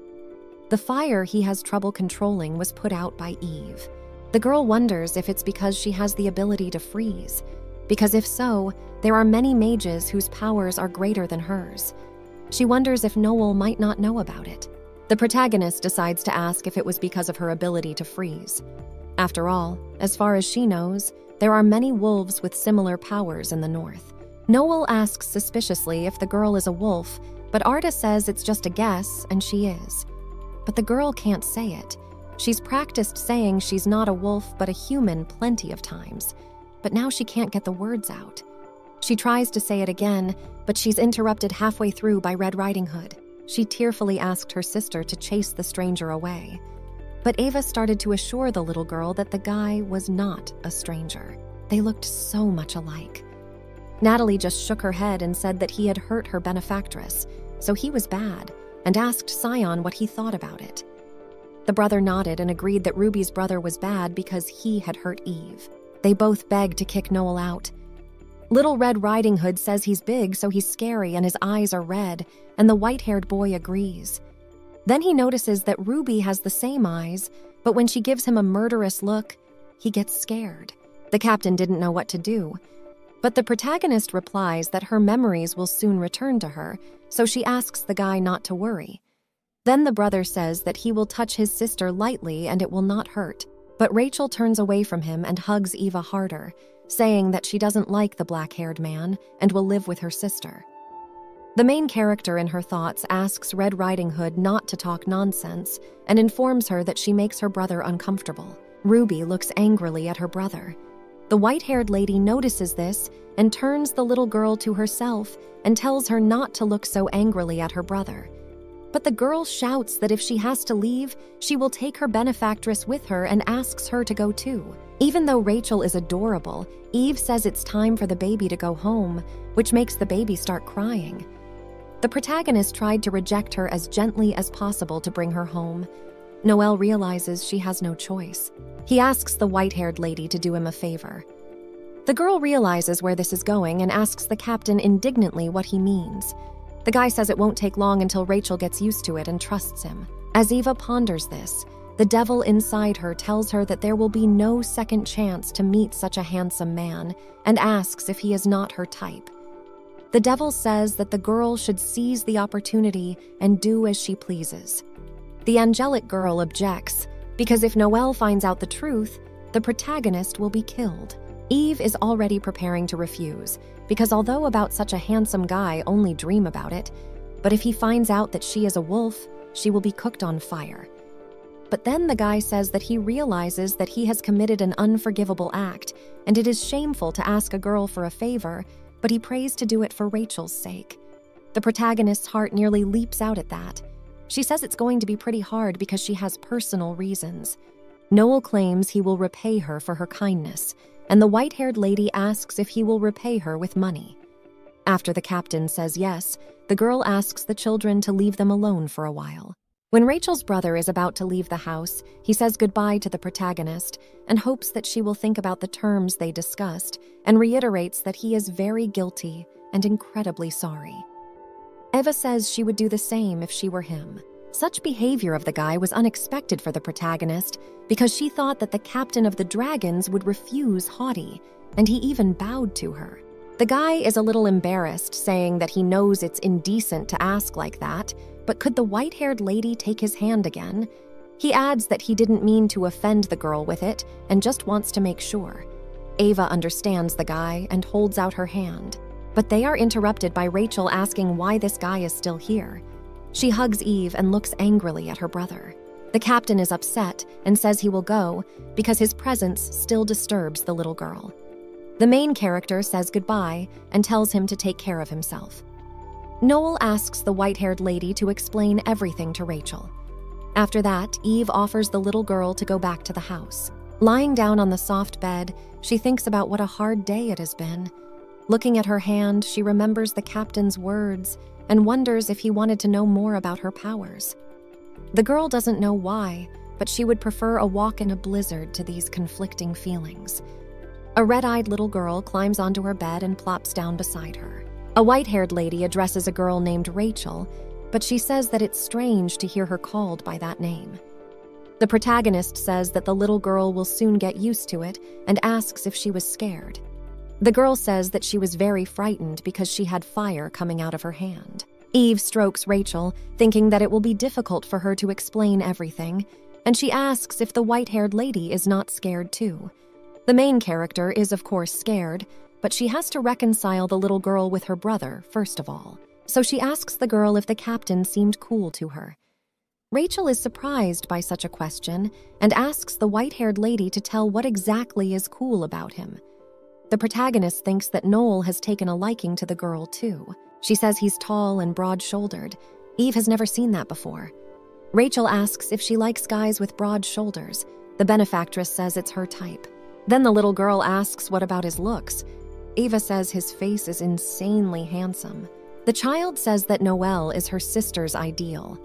The fire he has trouble controlling was put out by Eve. The girl wonders if it's because she has the ability to freeze, because if so, there are many mages whose powers are greater than hers. She wonders if Noel might not know about it. The protagonist decides to ask if it was because of her ability to freeze. After all, as far as she knows, there are many wolves with similar powers in the north. Noel asks suspiciously if the girl is a wolf, but Arda says it's just a guess, and she is. But the girl can't say it. She's practiced saying she's not a wolf but a human plenty of times, but now she can't get the words out. She tries to say it again, but she's interrupted halfway through by Red Riding Hood. She tearfully asked her sister to chase the stranger away. But Ava started to assure the little girl that the guy was not a stranger. They looked so much alike. Natalie just shook her head and said that he had hurt her benefactress, so he was bad, and asked Scion what he thought about it. The brother nodded and agreed that Ruby's brother was bad because he had hurt Eve. They both begged to kick Noel out. Little Red Riding Hood says he's big, so he's scary and his eyes are red, and the white-haired boy agrees. Then he notices that Ruby has the same eyes, but when she gives him a murderous look, he gets scared. The captain didn't know what to do. But the protagonist replies that her memories will soon return to her, so she asks the guy not to worry. Then the brother says that he will touch his sister lightly and it will not hurt, but Rachel turns away from him and hugs Eva harder, saying that she doesn't like the black-haired man and will live with her sister. The main character in her thoughts asks Red Riding Hood not to talk nonsense and informs her that she makes her brother uncomfortable. Ruby looks angrily at her brother. The white-haired lady notices this and turns the little girl to herself and tells her not to look so angrily at her brother. But the girl shouts that if she has to leave, she will take her benefactress with her and asks her to go too. Even though Rachel is adorable, Eve says it's time for the baby to go home, which makes the baby start crying. The protagonist tried to reject her as gently as possible to bring her home. Noelle realizes she has no choice. He asks the white-haired lady to do him a favor. The girl realizes where this is going and asks the captain indignantly what he means. The guy says it won't take long until Rachel gets used to it and trusts him. As Eva ponders this, the devil inside her tells her that there will be no second chance to meet such a handsome man and asks if he is not her type. The devil says that the girl should seize the opportunity and do as she pleases. The angelic girl objects, because if Noelle finds out the truth, the protagonist will be killed. Eve is already preparing to refuse, because although about such a handsome guy only dream about it, but if he finds out that she is a wolf, she will be cooked on fire. But then the guy says that he realizes that he has committed an unforgivable act, and it is shameful to ask a girl for a favor, but he prays to do it for Rachel's sake. The protagonist's heart nearly leaps out at that. She says it's going to be pretty hard because she has personal reasons. Noel claims he will repay her for her kindness, and the white-haired lady asks if he will repay her with money. After the captain says yes, the girl asks the children to leave them alone for a while. When Rachel's brother is about to leave the house, he says goodbye to the protagonist and hopes that she will think about the terms they discussed and reiterates that he is very guilty and incredibly sorry. Eva says she would do the same if she were him. Such behavior of the guy was unexpected for the protagonist because she thought that the captain of the dragons would refuse haughty, and he even bowed to her. The guy is a little embarrassed, saying that he knows it's indecent to ask like that, but could the white-haired lady take his hand again? He adds that he didn't mean to offend the girl with it and just wants to make sure. Ava understands the guy and holds out her hand, but they are interrupted by Rachel asking why this guy is still here. She hugs Eve and looks angrily at her brother. The captain is upset and says he will go because his presence still disturbs the little girl. The main character says goodbye and tells him to take care of himself. Noel asks the white-haired lady to explain everything to Rachel. After that, Eve offers the little girl to go back to the house. Lying down on the soft bed, she thinks about what a hard day it has been. Looking at her hand, she remembers the captain's words and wonders if he wanted to know more about her powers. The girl doesn't know why, but she would prefer a walk in a blizzard to these conflicting feelings. A red-eyed little girl climbs onto her bed and plops down beside her. A white-haired lady addresses a girl named Rachel, but she says that it's strange to hear her called by that name. The protagonist says that the little girl will soon get used to it and asks if she was scared. The girl says that she was very frightened because she had fire coming out of her hand. Eve strokes Rachel, thinking that it will be difficult for her to explain everything, and she asks if the white-haired lady is not scared too. The main character is, of course, scared, but she has to reconcile the little girl with her brother, first of all. So she asks the girl if the captain seemed cool to her. Rachel is surprised by such a question and asks the white-haired lady to tell what exactly is cool about him. The protagonist thinks that Noel has taken a liking to the girl, too. She says he's tall and broad-shouldered. Eve has never seen that before. Rachel asks if she likes guys with broad shoulders. The benefactress says it's her type. Then the little girl asks what about his looks. Eva says his face is insanely handsome. The child says that Noel is her sister's ideal.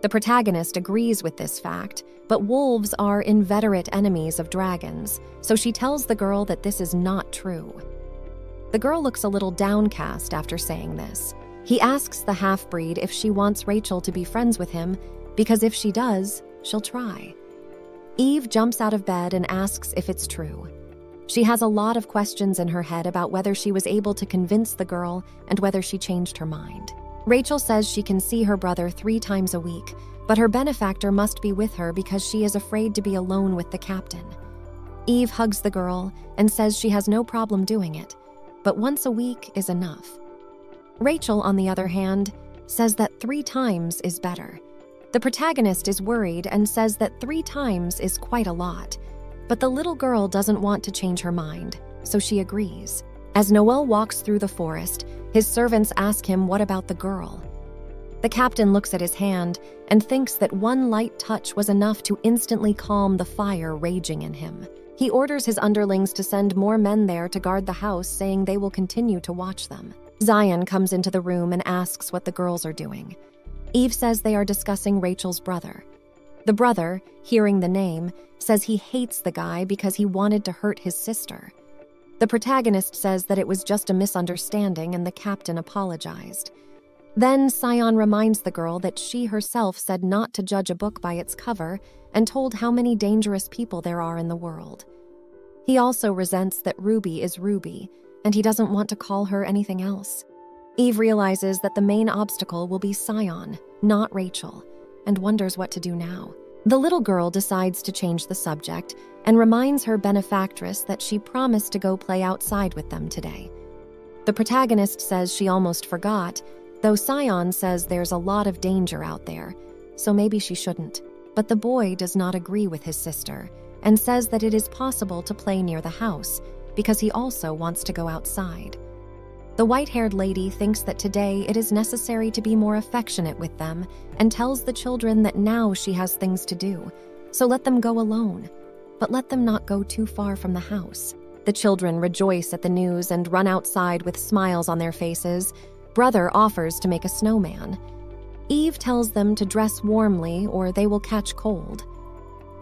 The protagonist agrees with this fact, but wolves are inveterate enemies of dragons, so she tells the girl that this is not true. The girl looks a little downcast after saying this. He asks the half-breed if she wants Rachel to be friends with him, because if she does, she'll try. Eve jumps out of bed and asks if it's true. She has a lot of questions in her head about whether she was able to convince the girl and whether she changed her mind. Rachel says she can see her brother 3 times a week, but her benefactor must be with her because she is afraid to be alone with the captain. Eve hugs the girl and says she has no problem doing it, but once a week is enough. Rachel, on the other hand, says that 3 times is better. The protagonist is worried and says that 3 times is quite a lot, but the little girl doesn't want to change her mind, so she agrees. As Noel walks through the forest, his servants ask him what about the girl. The captain looks at his hand and thinks that one light touch was enough to instantly calm the fire raging in him. He orders his underlings to send more men there to guard the house, saying they will continue to watch them. Zion comes into the room and asks what the girls are doing. Eve says they are discussing Rachel's brother. The brother, hearing the name, says he hates the guy because he wanted to hurt his sister. The protagonist says that it was just a misunderstanding and the captain apologized. Then Sion reminds the girl that she herself said not to judge a book by its cover and told how many dangerous people there are in the world. He also resents that Ruby is Ruby, and he doesn't want to call her anything else. Eve realizes that the main obstacle will be Sion, not Rachel, and wonders what to do now. The little girl decides to change the subject and reminds her benefactress that she promised to go play outside with them today. The protagonist says she almost forgot, though Sion says there's a lot of danger out there, so maybe she shouldn't. But the boy does not agree with his sister and says that it is possible to play near the house because he also wants to go outside. The white-haired lady thinks that today it is necessary to be more affectionate with them and tells the children that now she has things to do, so let them go alone, but let them not go too far from the house. The children rejoice at the news and run outside with smiles on their faces. Brother offers to make a snowman. Eve tells them to dress warmly or they will catch cold.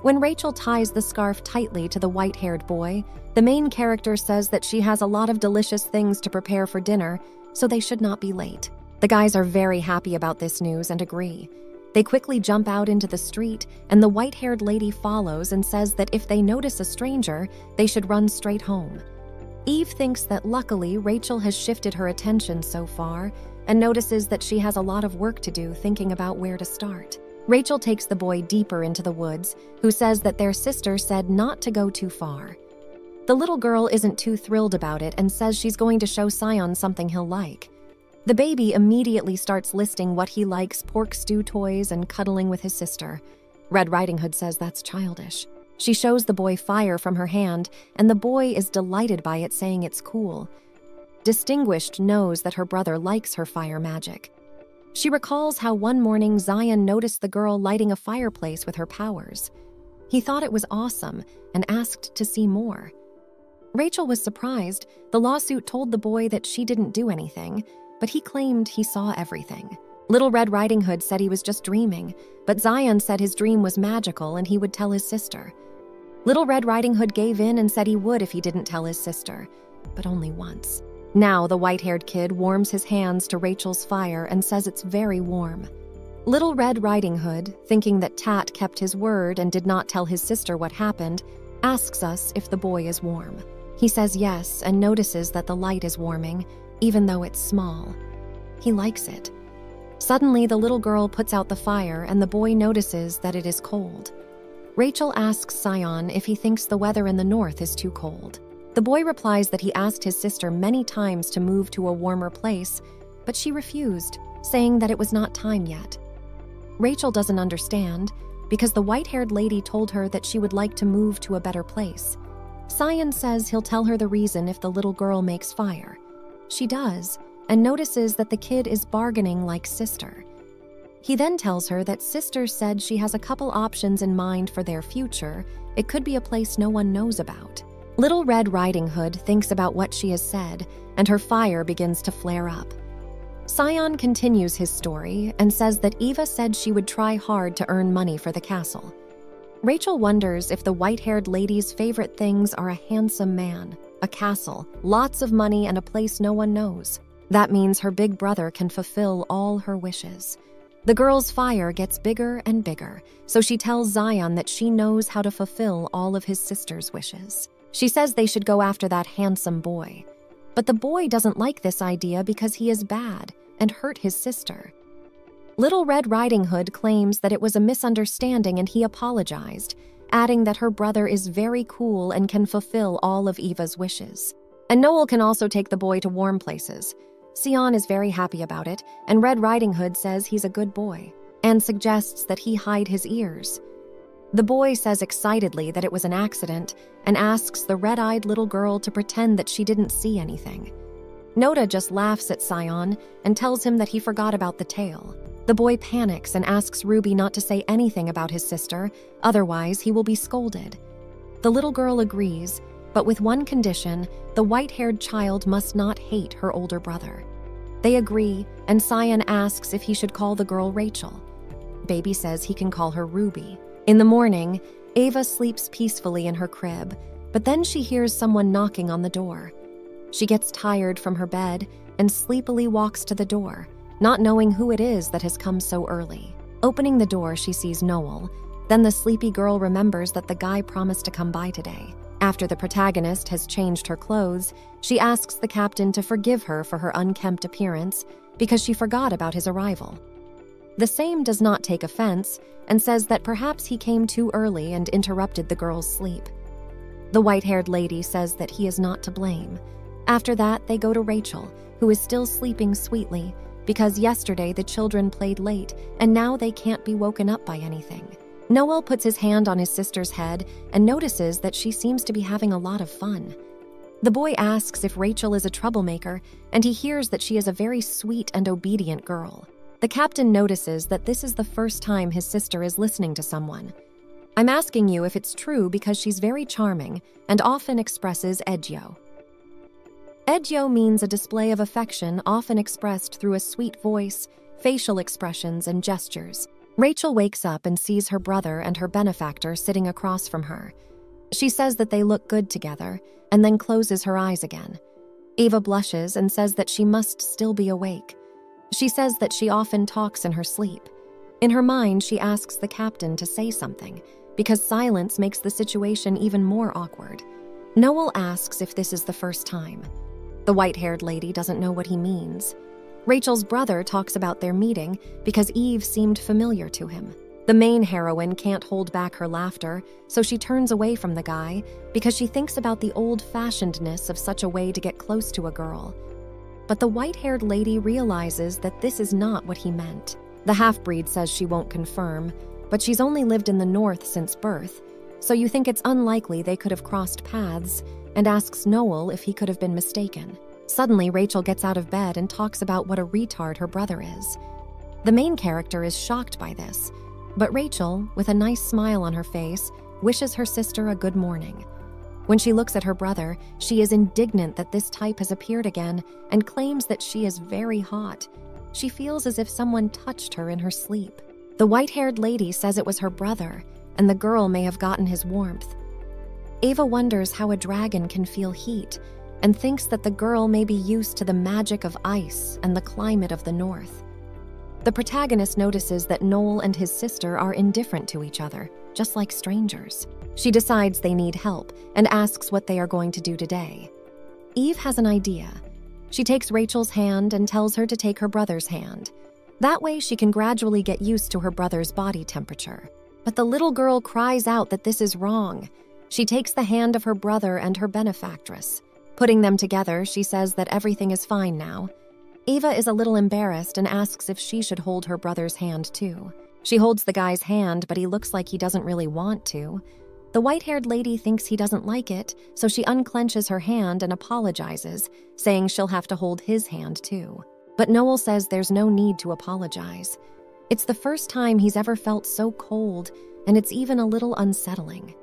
When Rachel ties the scarf tightly to the white-haired boy, the main character says that she has a lot of delicious things to prepare for dinner, so they should not be late. The guys are very happy about this news and agree. They quickly jump out into the street, and the white-haired lady follows and says that if they notice a stranger, they should run straight home. Eve thinks that luckily Rachel has shifted her attention so far and notices that she has a lot of work to do thinking about where to start. Rachel takes the boy deeper into the woods, who says that their sister said not to go too far. The little girl isn't too thrilled about it and says she's going to show Sion something he'll like. The baby immediately starts listing what he likes: pork stew toys and cuddling with his sister. Red Riding Hood says that's childish. She shows the boy fire from her hand, and the boy is delighted by it, saying it's cool. Distinguished knows that her brother likes her fire magic. She recalls how one morning Zion noticed the girl lighting a fireplace with her powers. He thought it was awesome and asked to see more. Rachel was surprised. The lawsuit told the boy that she didn't do anything, but he claimed he saw everything. Little Red Riding Hood said he was just dreaming, but Zion said his dream was magical and he would tell his sister. Little Red Riding Hood gave in and said he would if he didn't tell his sister, but only once. Now the white-haired kid warms his hands to Rachel's fire and says it's very warm. Little Red Riding Hood, thinking that Tat kept his word and did not tell his sister what happened, asks us if the boy is warm. He says yes and notices that the light is warming, even though it's small. He likes it. Suddenly, the little girl puts out the fire and the boy notices that it is cold. Rachel asks Sion if he thinks the weather in the north is too cold. The boy replies that he asked his sister many times to move to a warmer place, but she refused, saying that it was not time yet. Rachel doesn't understand because the white-haired lady told her that she would like to move to a better place. Sion says he'll tell her the reason if the little girl makes fire. She does, and notices that the kid is bargaining like Sister. He then tells her that Sister said she has a couple options in mind for their future. It could be a place no one knows about. Little Red Riding Hood thinks about what she has said, and her fire begins to flare up. Sion continues his story and says that Eva said she would try hard to earn money for the castle. Rachel wonders if the white-haired lady's favorite things are a handsome man, a castle, lots of money, and a place no one knows. That means her big brother can fulfill all her wishes. The girl's fire gets bigger and bigger, so she tells Zion that she knows how to fulfill all of his sister's wishes. She says they should go after that handsome boy. But the boy doesn't like this idea because he is bad and hurt his sister. Little Red Riding Hood claims that it was a misunderstanding and he apologized, adding that her brother is very cool and can fulfill all of Eva's wishes. And Noel can also take the boy to warm places. Sion is very happy about it, and Red Riding Hood says he's a good boy, and suggests that he hide his ears. The boy says excitedly that it was an accident, and asks the red-eyed little girl to pretend that she didn't see anything. Noda just laughs at Sion and tells him that he forgot about the tail. The boy panics and asks Ruby not to say anything about his sister, otherwise he will be scolded. The little girl agrees, but with one condition: the white-haired child must not hate her older brother. They agree, and Sion asks if he should call the girl Rachel. Baby says he can call her Ruby. In the morning, Ava sleeps peacefully in her crib, but then she hears someone knocking on the door. She gets tired from her bed and sleepily walks to the door, not knowing who it is that has come so early. Opening the door, she sees Noel. Then the sleepy girl remembers that the guy promised to come by today. After the protagonist has changed her clothes, she asks the captain to forgive her for her unkempt appearance because she forgot about his arrival. The same does not take offense and says that perhaps he came too early and interrupted the girl's sleep. The white-haired lady says that he is not to blame. After that, they go to Rachel, who is still sleeping sweetly because yesterday the children played late and now they can't be woken up by anything. Noel puts his hand on his sister's head and notices that she seems to be having a lot of fun. The boy asks if Rachel is a troublemaker, and he hears that she is a very sweet and obedient girl. The captain notices that this is the first time his sister is listening to someone. I'm asking you if it's true because she's very charming and often expresses edyo. Edyo means a display of affection often expressed through a sweet voice, facial expressions, and gestures. Rachel wakes up and sees her brother and her benefactor sitting across from her. She says that they look good together, and then closes her eyes again. Eva blushes and says that she must still be awake. She says that she often talks in her sleep. In her mind, she asks the captain to say something, because silence makes the situation even more awkward. Noel asks if this is the first time. The white-haired lady doesn't know what he means. Rachel's brother talks about their meeting because Eve seemed familiar to him. The main heroine can't hold back her laughter, so she turns away from the guy because she thinks about the old-fashionedness of such a way to get close to a girl. But the white-haired lady realizes that this is not what he meant. The half-breed says she won't confirm, but she's only lived in the north since birth, so you think it's unlikely they could have crossed paths, and asks Noel if he could have been mistaken. Suddenly, Rachel gets out of bed and talks about what a retard her brother is. The main character is shocked by this, but Rachel, with a nice smile on her face, wishes her sister a good morning. When she looks at her brother, she is indignant that this type has appeared again and claims that she is very hot. She feels as if someone touched her in her sleep. The white-haired lady says it was her brother, and the girl may have gotten his warmth. Ava wonders how a dragon can feel heat, and thinks that the girl may be used to the magic of ice and the climate of the north. The protagonist notices that Noel and his sister are indifferent to each other, just like strangers. She decides they need help and asks what they are going to do today. Eve has an idea. She takes Rachel's hand and tells her to take her brother's hand. That way she can gradually get used to her brother's body temperature. But the little girl cries out that this is wrong. She takes the hand of her brother and her benefactress. Putting them together, she says that everything is fine now. Eva is a little embarrassed and asks if she should hold her brother's hand too. She holds the guy's hand, but he looks like he doesn't really want to. The white-haired lady thinks he doesn't like it, so she unclenches her hand and apologizes, saying she'll have to hold his hand too. But Noel says there's no need to apologize. It's the first time he's ever felt so cold, and it's even a little unsettling.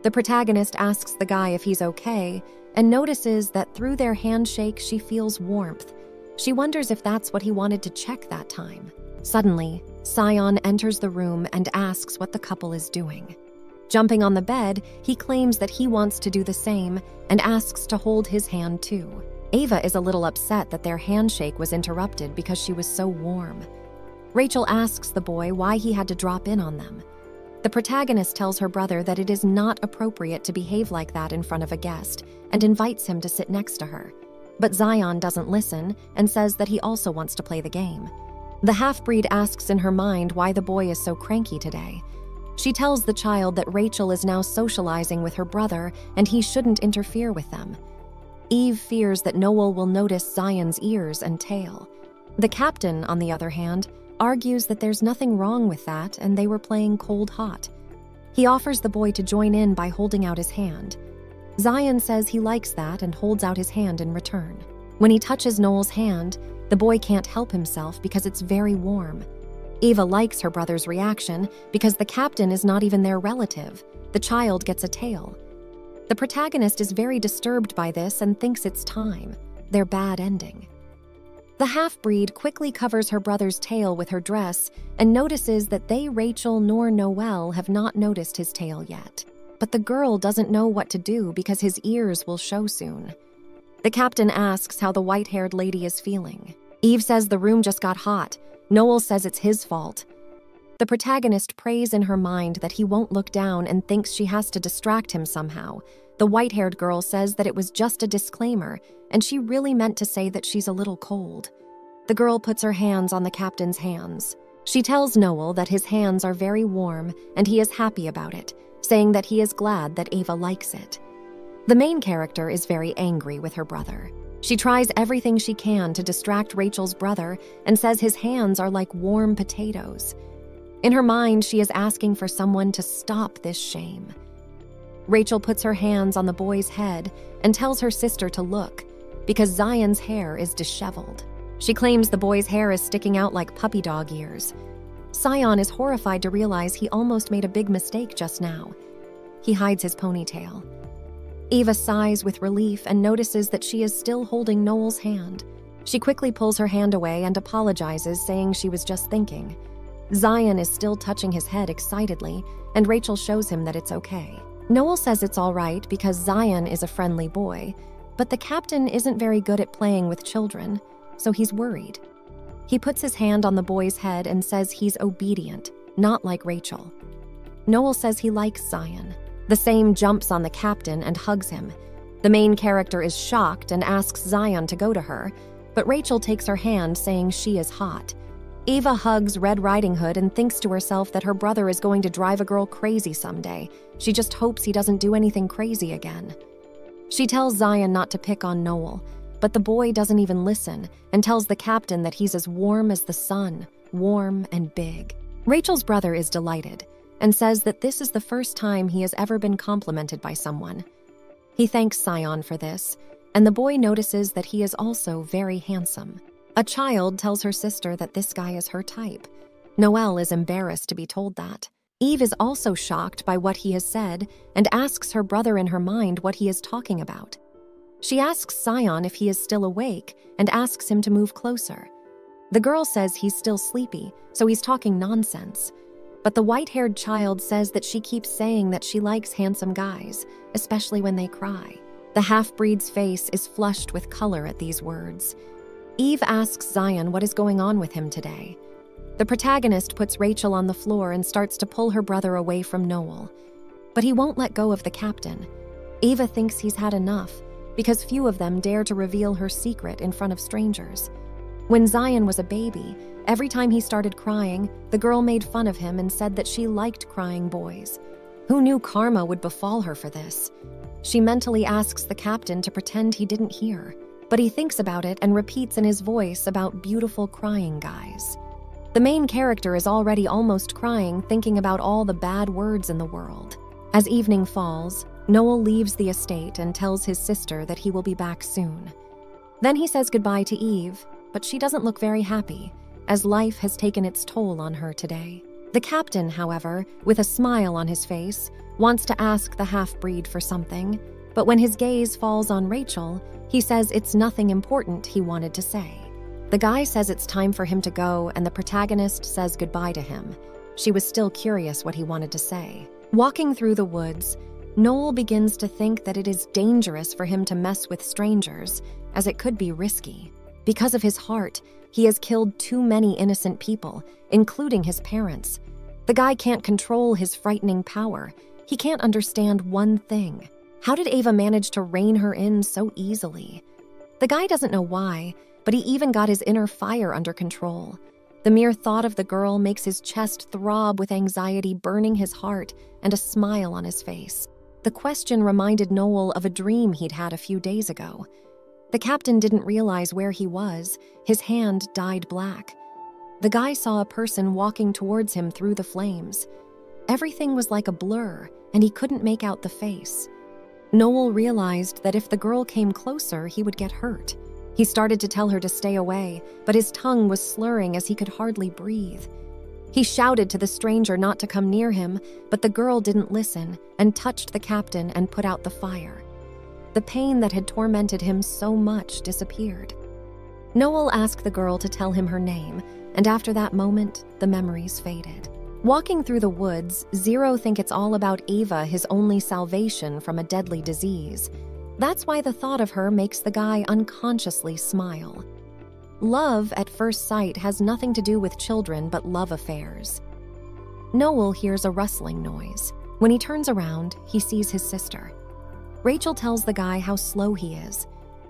The protagonist asks the guy if he's okay, and notices that through their handshake she feels warmth. She wonders if that's what he wanted to check that time. Suddenly, Sion enters the room and asks what the couple is doing. Jumping on the bed, he claims that he wants to do the same and asks to hold his hand too. Ava is a little upset that their handshake was interrupted because she was so warm. Rachel asks the boy why he had to drop in on them. The protagonist tells her brother that it is not appropriate to behave like that in front of a guest and invites him to sit next to her. But Zion doesn't listen and says that he also wants to play the game. The half-breed asks in her mind why the boy is so cranky today. She tells the child that Rachel is now socializing with her brother and he shouldn't interfere with them. Eve fears that Noel will notice Zion's ears and tail. The captain, on the other hand, argues that there's nothing wrong with that and they were playing cold hot. He offers the boy to join in by holding out his hand. Zion says he likes that and holds out his hand in return. When he touches Noel's hand, the boy can't help himself because it's very warm. Eva likes her brother's reaction because the captain is not even their relative. The child gets a tail. The protagonist is very disturbed by this and thinks it's time, their bad ending. The half-breed quickly covers her brother's tail with her dress and notices that they, Rachel nor Noel, have not noticed his tail yet. But the girl doesn't know what to do because his ears will show soon. The captain asks how the white-haired lady is feeling. Eve says the room just got hot. Noel says it's his fault. The protagonist prays in her mind that he won't look down and thinks she has to distract him somehow. The white-haired girl says that it was just a disclaimer, and she really meant to say that she's a little cold. The girl puts her hands on the captain's hands. She tells Noel that his hands are very warm and he is happy about it, saying that he is glad that Ava likes it. The main character is very angry with her brother. She tries everything she can to distract Rachel's brother and says his hands are like warm potatoes. In her mind, she is asking for someone to stop this shame. Rachel puts her hands on the boy's head and tells her sister to look, because Zion's hair is disheveled. She claims the boy's hair is sticking out like puppy dog ears. Sion is horrified to realize he almost made a big mistake just now. He hides his ponytail. Eva sighs with relief and notices that she is still holding Noel's hand. She quickly pulls her hand away and apologizes, saying she was just thinking. Zion is still touching his head excitedly, and Rachel shows him that it's okay. Noel says it's all right because Zion is a friendly boy, but the captain isn't very good at playing with children, so he's worried. He puts his hand on the boy's head and says he's obedient, not like Rachel. Noel says he likes Zion. The same jumps on the captain and hugs him. The main character is shocked and asks Zion to go to her, but Rachel takes her hand, saying she is hot. Eva hugs Red Riding Hood and thinks to herself that her brother is going to drive a girl crazy someday. She just hopes he doesn't do anything crazy again. She tells Zion not to pick on Noel, but the boy doesn't even listen and tells the captain that he's as warm as the sun, warm and big. Rachel's brother is delighted and says that this is the first time he has ever been complimented by someone. He thanks Sion for this, and the boy notices that he is also very handsome. A child tells her sister that this guy is her type. Noelle is embarrassed to be told that. Eve is also shocked by what he has said and asks her brother in her mind what he is talking about. She asks Sion if he is still awake and asks him to move closer. The girl says he's still sleepy, so he's talking nonsense. But the white-haired child says that she keeps saying that she likes handsome guys, especially when they cry. The half-breed's face is flushed with color at these words. Eve asks Zion what is going on with him today. The protagonist puts Rachel on the floor and starts to pull her brother away from Noel. But he won't let go of the captain. Eva thinks he's had enough, because few of them dare to reveal her secret in front of strangers. When Zion was a baby, Every time he started crying, the girl made fun of him and said that she liked crying boys. Who knew karma would befall her for this? She mentally asks the captain to pretend he didn't hear, but he thinks about it and repeats in his voice about beautiful crying guys. The main character is already almost crying, thinking about all the bad words in the world. As evening falls, Noel leaves the estate and tells his sister that he will be back soon. Then he says goodbye to Eve, but she doesn't look very happy, as life has taken its toll on her today. The captain, however, with a smile on his face, wants to ask the half-breed for something, but when his gaze falls on Rachel, he says it's nothing important he wanted to say. The guy says it's time for him to go, and the protagonist says goodbye to him. She was still curious what he wanted to say. Walking through the woods, Noel begins to think that it is dangerous for him to mess with strangers, as it could be risky. Because of his heart, he has killed too many innocent people, including his parents. The guy can't control his frightening power. He can't understand one thing. How did Ava manage to rein her in so easily? The guy doesn't know why, but he even got his inner fire under control. The mere thought of the girl makes his chest throb with anxiety burning his heart and a smile on his face. The question reminded Noel of a dream he'd had a few days ago. The captain didn't realize where he was. His hand dyed black. The guy saw a person walking towards him through the flames. Everything was like a blur, and he couldn't make out the face. Noel realized that if the girl came closer, he would get hurt. He started to tell her to stay away, but his tongue was slurring as he could hardly breathe. He shouted to the stranger not to come near him, but the girl didn't listen and touched the captain and put out the fire. The pain that had tormented him so much disappeared. Noel asked the girl to tell him her name, and after that moment, the memories faded. Walking through the woods, Zero thinks it's all about Ava, his only salvation from a deadly disease. That's why the thought of her makes the guy unconsciously smile. Love at first sight has nothing to do with children but love affairs. Noel hears a rustling noise. When he turns around, he sees his sister. Rachel tells the guy how slow he is.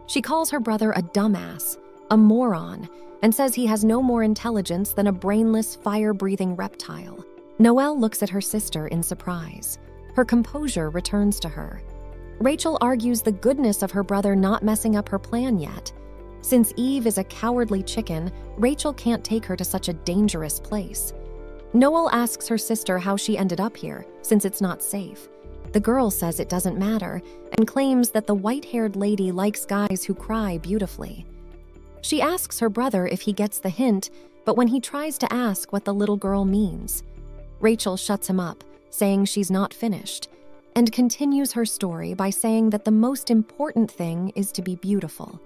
She calls her brother a dumbass, a moron, and says he has no more intelligence than a brainless, fire-breathing reptile. Noelle looks at her sister in surprise. Her composure returns to her. Rachel argues the goodness of her brother not messing up her plan yet. Since Eve is a cowardly chicken, Rachel can't take her to such a dangerous place. Noel asks her sister how she ended up here, since it's not safe. The girl says it doesn't matter, and claims that the white-haired lady likes guys who cry beautifully. She asks her brother if he gets the hint, but when he tries to ask what the little girl means, Rachel shuts him up, saying she's not finished, and continues her story by saying that the most important thing is to be beautiful.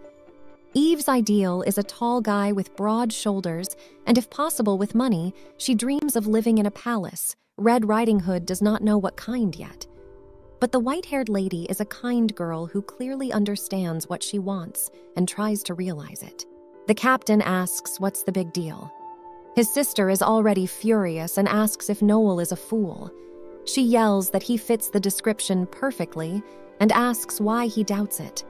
Eve's ideal is a tall guy with broad shoulders, and if possible with money, she dreams of living in a palace. Red Riding Hood does not know what kind yet. But the white-haired lady is a kind girl who clearly understands what she wants and tries to realize it. The captain asks what's the big deal. His sister is already furious and asks if Noel is a fool. She yells that he fits the description perfectly and asks why he doubts it.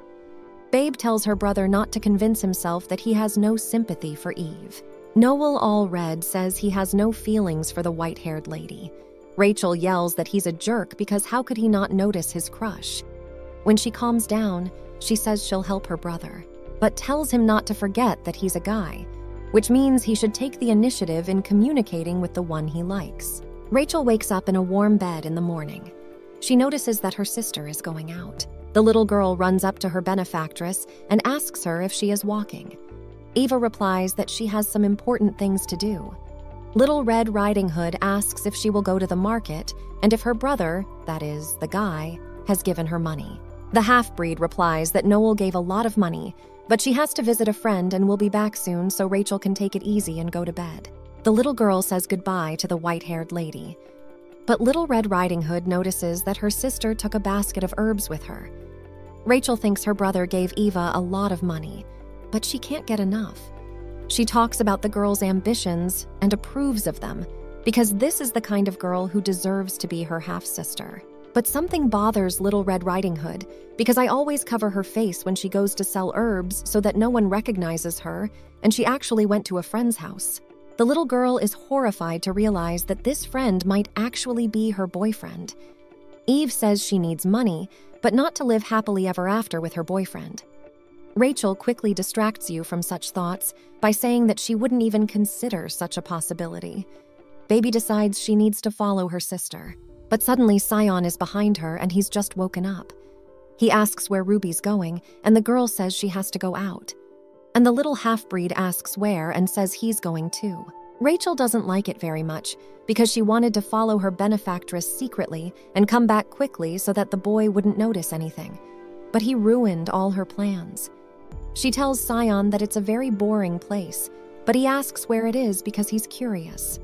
Babe tells her brother not to convince himself that he has no sympathy for Eve. Noel, all red, says he has no feelings for the white-haired lady. Rachel yells that he's a jerk because how could he not notice his crush? When she calms down, she says she'll help her brother, but tells him not to forget that he's a guy, which means he should take the initiative in communicating with the one he likes. Rachel wakes up in a warm bed in the morning. She notices that her sister is going out. The little girl runs up to her benefactress and asks her if she is walking. Eva replies that she has some important things to do. Little Red Riding Hood asks if she will go to the market and if her brother, that is, the guy, has given her money. The half-breed replies that Noel gave a lot of money, but she has to visit a friend and will be back soon so Rachel can take it easy and go to bed. The little girl says goodbye to the white-haired lady. But Little Red Riding Hood notices that her sister took a basket of herbs with her. Rachel thinks her brother gave Eva a lot of money, but she can't get enough. She talks about the girl's ambitions and approves of them, because this is the kind of girl who deserves to be her half-sister. But something bothers Little Red Riding Hood, because I always cover her face when she goes to sell herbs so that no one recognizes her, and she actually went to a friend's house. The little girl is horrified to realize that this friend might actually be her boyfriend. Eve says she needs money, but not to live happily ever after with her boyfriend. Rachel quickly distracts you from such thoughts by saying that she wouldn't even consider such a possibility. Baby decides she needs to follow her sister, but suddenly Sion is behind her and he's just woken up. He asks where Ruby's going, and the girl says she has to go out. And the little half-breed asks where and says he's going too. Rachel doesn't like it very much because she wanted to follow her benefactress secretly and come back quickly so that the boy wouldn't notice anything. But he ruined all her plans. She tells Sion that it's a very boring place, but he asks where it is because he's curious.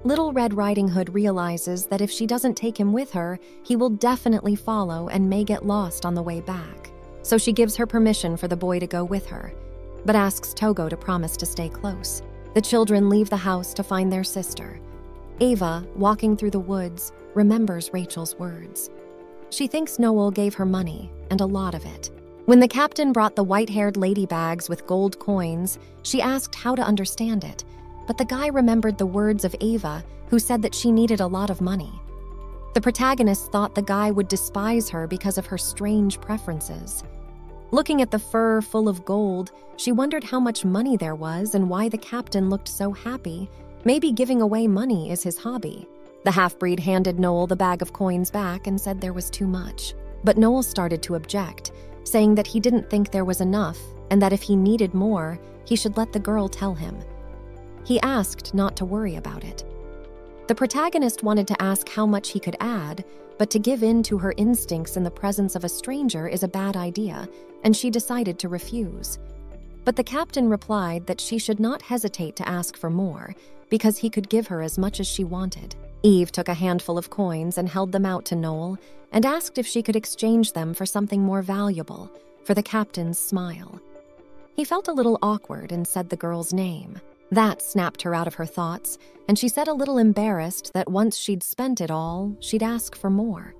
Little Red Riding Hood realizes that if she doesn't take him with her, he will definitely follow and may get lost on the way back. So she gives her permission for the boy to go with her, but asks Togo to promise to stay close. The children leave the house to find their sister. Ava, walking through the woods, remembers Rachel's words. She thinks Noel gave her money, and a lot of it. When the captain brought the white-haired lady bags with gold coins, she asked how to understand it, but the guy remembered the words of Ava, who said that she needed a lot of money. The protagonist thought the guy would despise her because of her strange preferences. Looking at the fur full of gold, she wondered how much money there was and why the captain looked so happy. Maybe giving away money is his hobby. The half-breed handed Noel the bag of coins back and said there was too much. But Noel started to object, saying that he didn't think there was enough and that if he needed more, he should let the girl tell him. He asked not to worry about it. The protagonist wanted to ask how much he could add, but to give in to her instincts in the presence of a stranger is a bad idea, and she decided to refuse. But the captain replied that she should not hesitate to ask for more, because he could give her as much as she wanted. Eve took a handful of coins and held them out to Noel, and asked if she could exchange them for something more valuable, for the captain's smile. He felt a little awkward and said the girl's name. That snapped her out of her thoughts, and she said a little embarrassed that once she'd spent it all, she'd ask for more.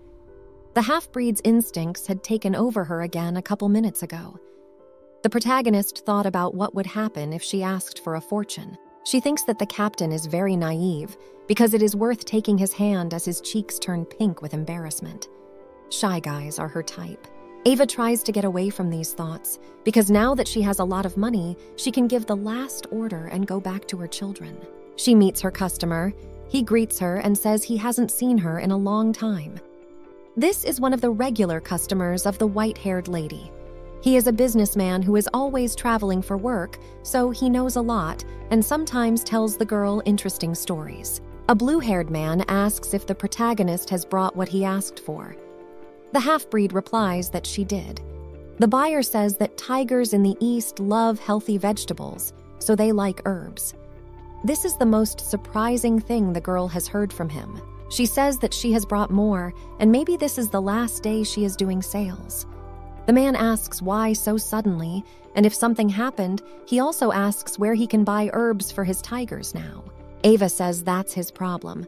The half-breed's instincts had taken over her again a couple minutes ago. The protagonist thought about what would happen if she asked for a fortune. She thinks that the captain is very naive because it is worth taking his hand as his cheeks turn pink with embarrassment. Shy guys are her type. Ava tries to get away from these thoughts because now that she has a lot of money, she can give the last order and go back to her children. She meets her customer. He greets her and says he hasn't seen her in a long time. This is one of the regular customers of the white-haired lady. He is a businessman who is always traveling for work, so he knows a lot and sometimes tells the girl interesting stories. A blue-haired man asks if the protagonist has brought what he asked for. The half-breed replies that she did. The buyer says that tigers in the East love healthy vegetables, so they like herbs. This is the most surprising thing the girl has heard from him. She says that she has brought more, and maybe this is the last day she is doing sales. The man asks why so suddenly, and if something happened, he also asks where he can buy herbs for his tigers now. Ava says that's his problem.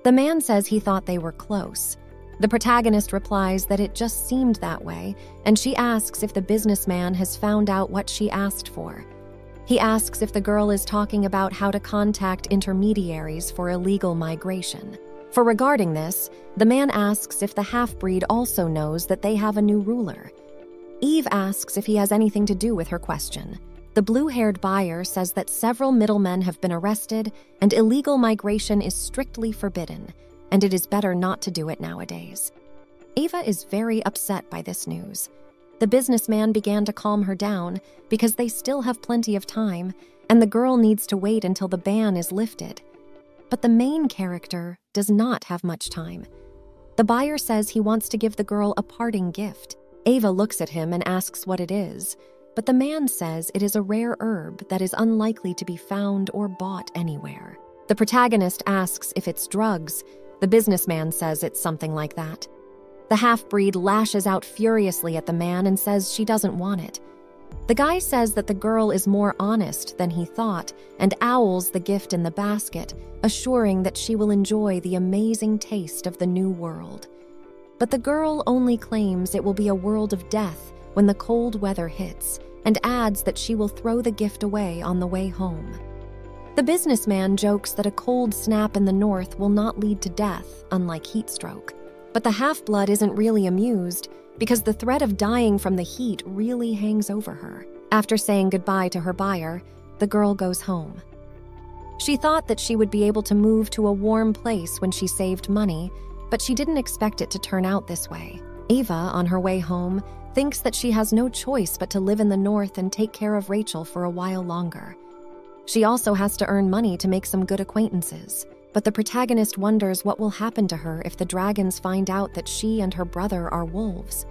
The man says he thought they were close. The protagonist replies that it just seemed that way, and she asks if the businessman has found out what she asked for. He asks if the girl is talking about how to contact intermediaries for illegal migration. For regarding this, the man asks if the half-breed also knows that they have a new ruler. Eve asks if he has anything to do with her question. The blue-haired buyer says that several middlemen have been arrested and illegal migration is strictly forbidden, and it is better not to do it nowadays. Ava is very upset by this news. The businessman began to calm her down because they still have plenty of time, and the girl needs to wait until the ban is lifted. But the main character does not have much time. The buyer says he wants to give the girl a parting gift. Ava looks at him and asks what it is, but the man says it is a rare herb that is unlikely to be found or bought anywhere. The protagonist asks if it's drugs. The businessman says it's something like that. The half-breed lashes out furiously at the man and says she doesn't want it. The guy says that the girl is more honest than he thought and owls the gift in the basket, assuring that she will enjoy the amazing taste of the new world. But the girl only claims it will be a world of death when the cold weather hits and adds that she will throw the gift away on the way home. The businessman jokes that a cold snap in the north will not lead to death, unlike heat stroke. But the half-blood isn't really amused because the threat of dying from the heat really hangs over her. After saying goodbye to her buyer, the girl goes home. She thought that she would be able to move to a warm place when she saved money, but she didn't expect it to turn out this way. Eva, on her way home, thinks that she has no choice but to live in the north and take care of Rachel for a while longer. She also has to earn money to make some good acquaintances, but the protagonist wonders what will happen to her if the dragons find out that she and her brother are wolves.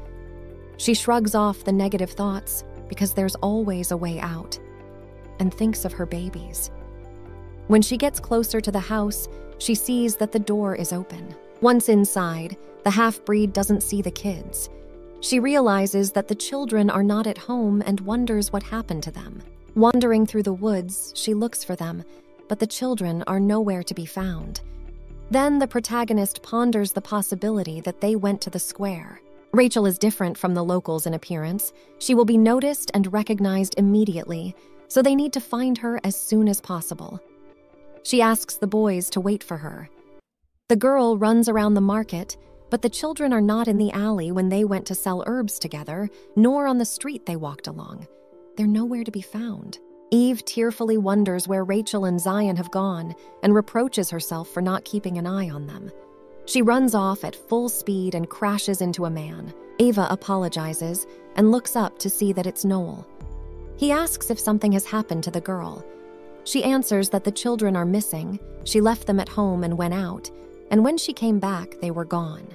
She shrugs off the negative thoughts because there's always a way out, and thinks of her babies. When she gets closer to the house, she sees that the door is open. Once inside, the half-breed doesn't see the kids. She realizes that the children are not at home and wonders what happened to them. Wandering through the woods, she looks for them, but the children are nowhere to be found. Then the protagonist ponders the possibility that they went to the square. Rachel is different from the locals in appearance. She will be noticed and recognized immediately, so they need to find her as soon as possible. She asks the boys to wait for her. The girl runs around the market, but the children are not in the alley when they went to sell herbs together, nor on the street they walked along. They're nowhere to be found. Eve tearfully wonders where Rachel and Zion have gone and reproaches herself for not keeping an eye on them. She runs off at full speed and crashes into a man. Eva apologizes and looks up to see that it's Noel. He asks if something has happened to the girl. She answers that the children are missing. She left them at home and went out, and when she came back, they were gone.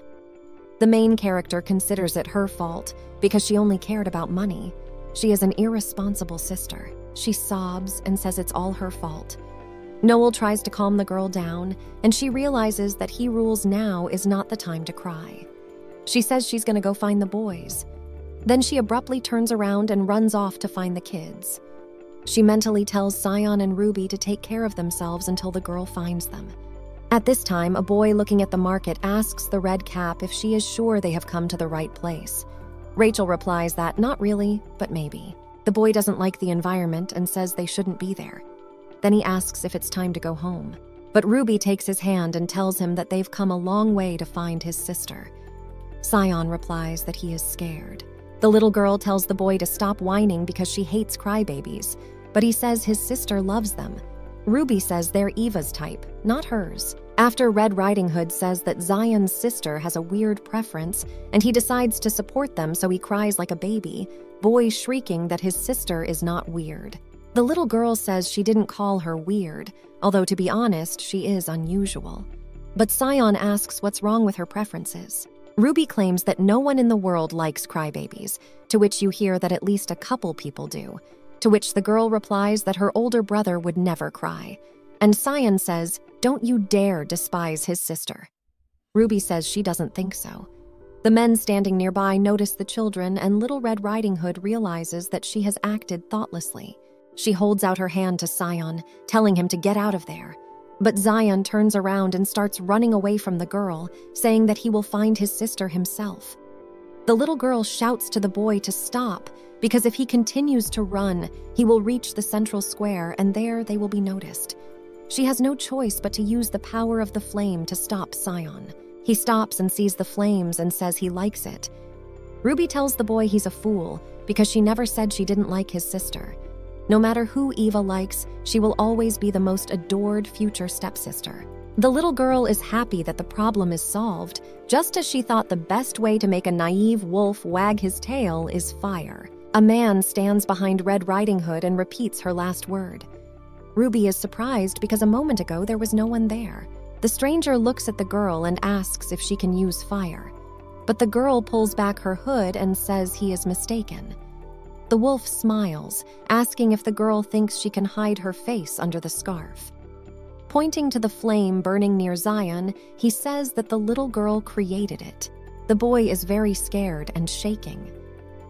The main character considers it her fault because she only cared about money. She is an irresponsible sister. She sobs and says it's all her fault. Noel tries to calm the girl down, and she realizes that he rules now is not the time to cry. She says she's going to go find the boys. Then she abruptly turns around and runs off to find the kids. She mentally tells Zion and Ruby to take care of themselves until the girl finds them. At this time, a boy looking at the market asks the red cap if she is sure they have come to the right place. Rachel replies that not really, but maybe. The boy doesn't like the environment and says they shouldn't be there. Then he asks if it's time to go home. But Ruby takes his hand and tells him that they've come a long way to find his sister. Zion replies that he is scared. The little girl tells the boy to stop whining because she hates crybabies, but he says his sister loves them. Ruby says they're Eva's type, not hers. After Red Riding Hood says that Zion's sister has a weird preference, and he decides to support them so he cries like a baby, Boy shrieking that his sister is not weird. The little girl says she didn't call her weird, although to be honest, she is unusual. But Zion asks what's wrong with her preferences. Ruby claims that no one in the world likes crybabies, to which you hear that at least a couple people do, to which the girl replies that her older brother would never cry. And Zion says, "Don't you dare despise his sister." Ruby says she doesn't think so. The men standing nearby notice the children, and Little Red Riding Hood realizes that she has acted thoughtlessly. She holds out her hand to Zion, telling him to get out of there. But Zion turns around and starts running away from the girl, saying that he will find his sister himself. The little girl shouts to the boy to stop, because if he continues to run, he will reach the central square and there they will be noticed. She has no choice but to use the power of the flame to stop Zion. He stops and sees the flames and says he likes it. Ruby tells the boy he's a fool because she never said she didn't like his sister. No matter who Eva likes, she will always be the most adored future stepsister. The little girl is happy that the problem is solved, just as she thought the best way to make a naive wolf wag his tail is fire. A man stands behind Red Riding Hood and repeats her last word. Ruby is surprised because a moment ago there was no one there. The stranger looks at the girl and asks if she can use fire. But the girl pulls back her hood and says he is mistaken. The wolf smiles, asking if the girl thinks she can hide her face under the scarf. Pointing to the flame burning near Zion, he says that the little girl created it. The boy is very scared and shaking.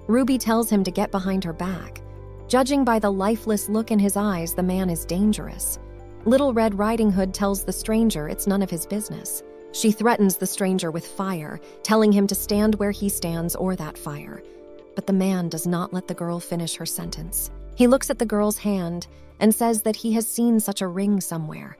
Ruby tells him to get behind her back. Judging by the lifeless look in his eyes, the man is dangerous. Little Red Riding Hood tells the stranger it's none of his business. She threatens the stranger with fire, telling him to stand where he stands or that fire. But the man does not let the girl finish her sentence. He looks at the girl's hand and says that he has seen such a ring somewhere.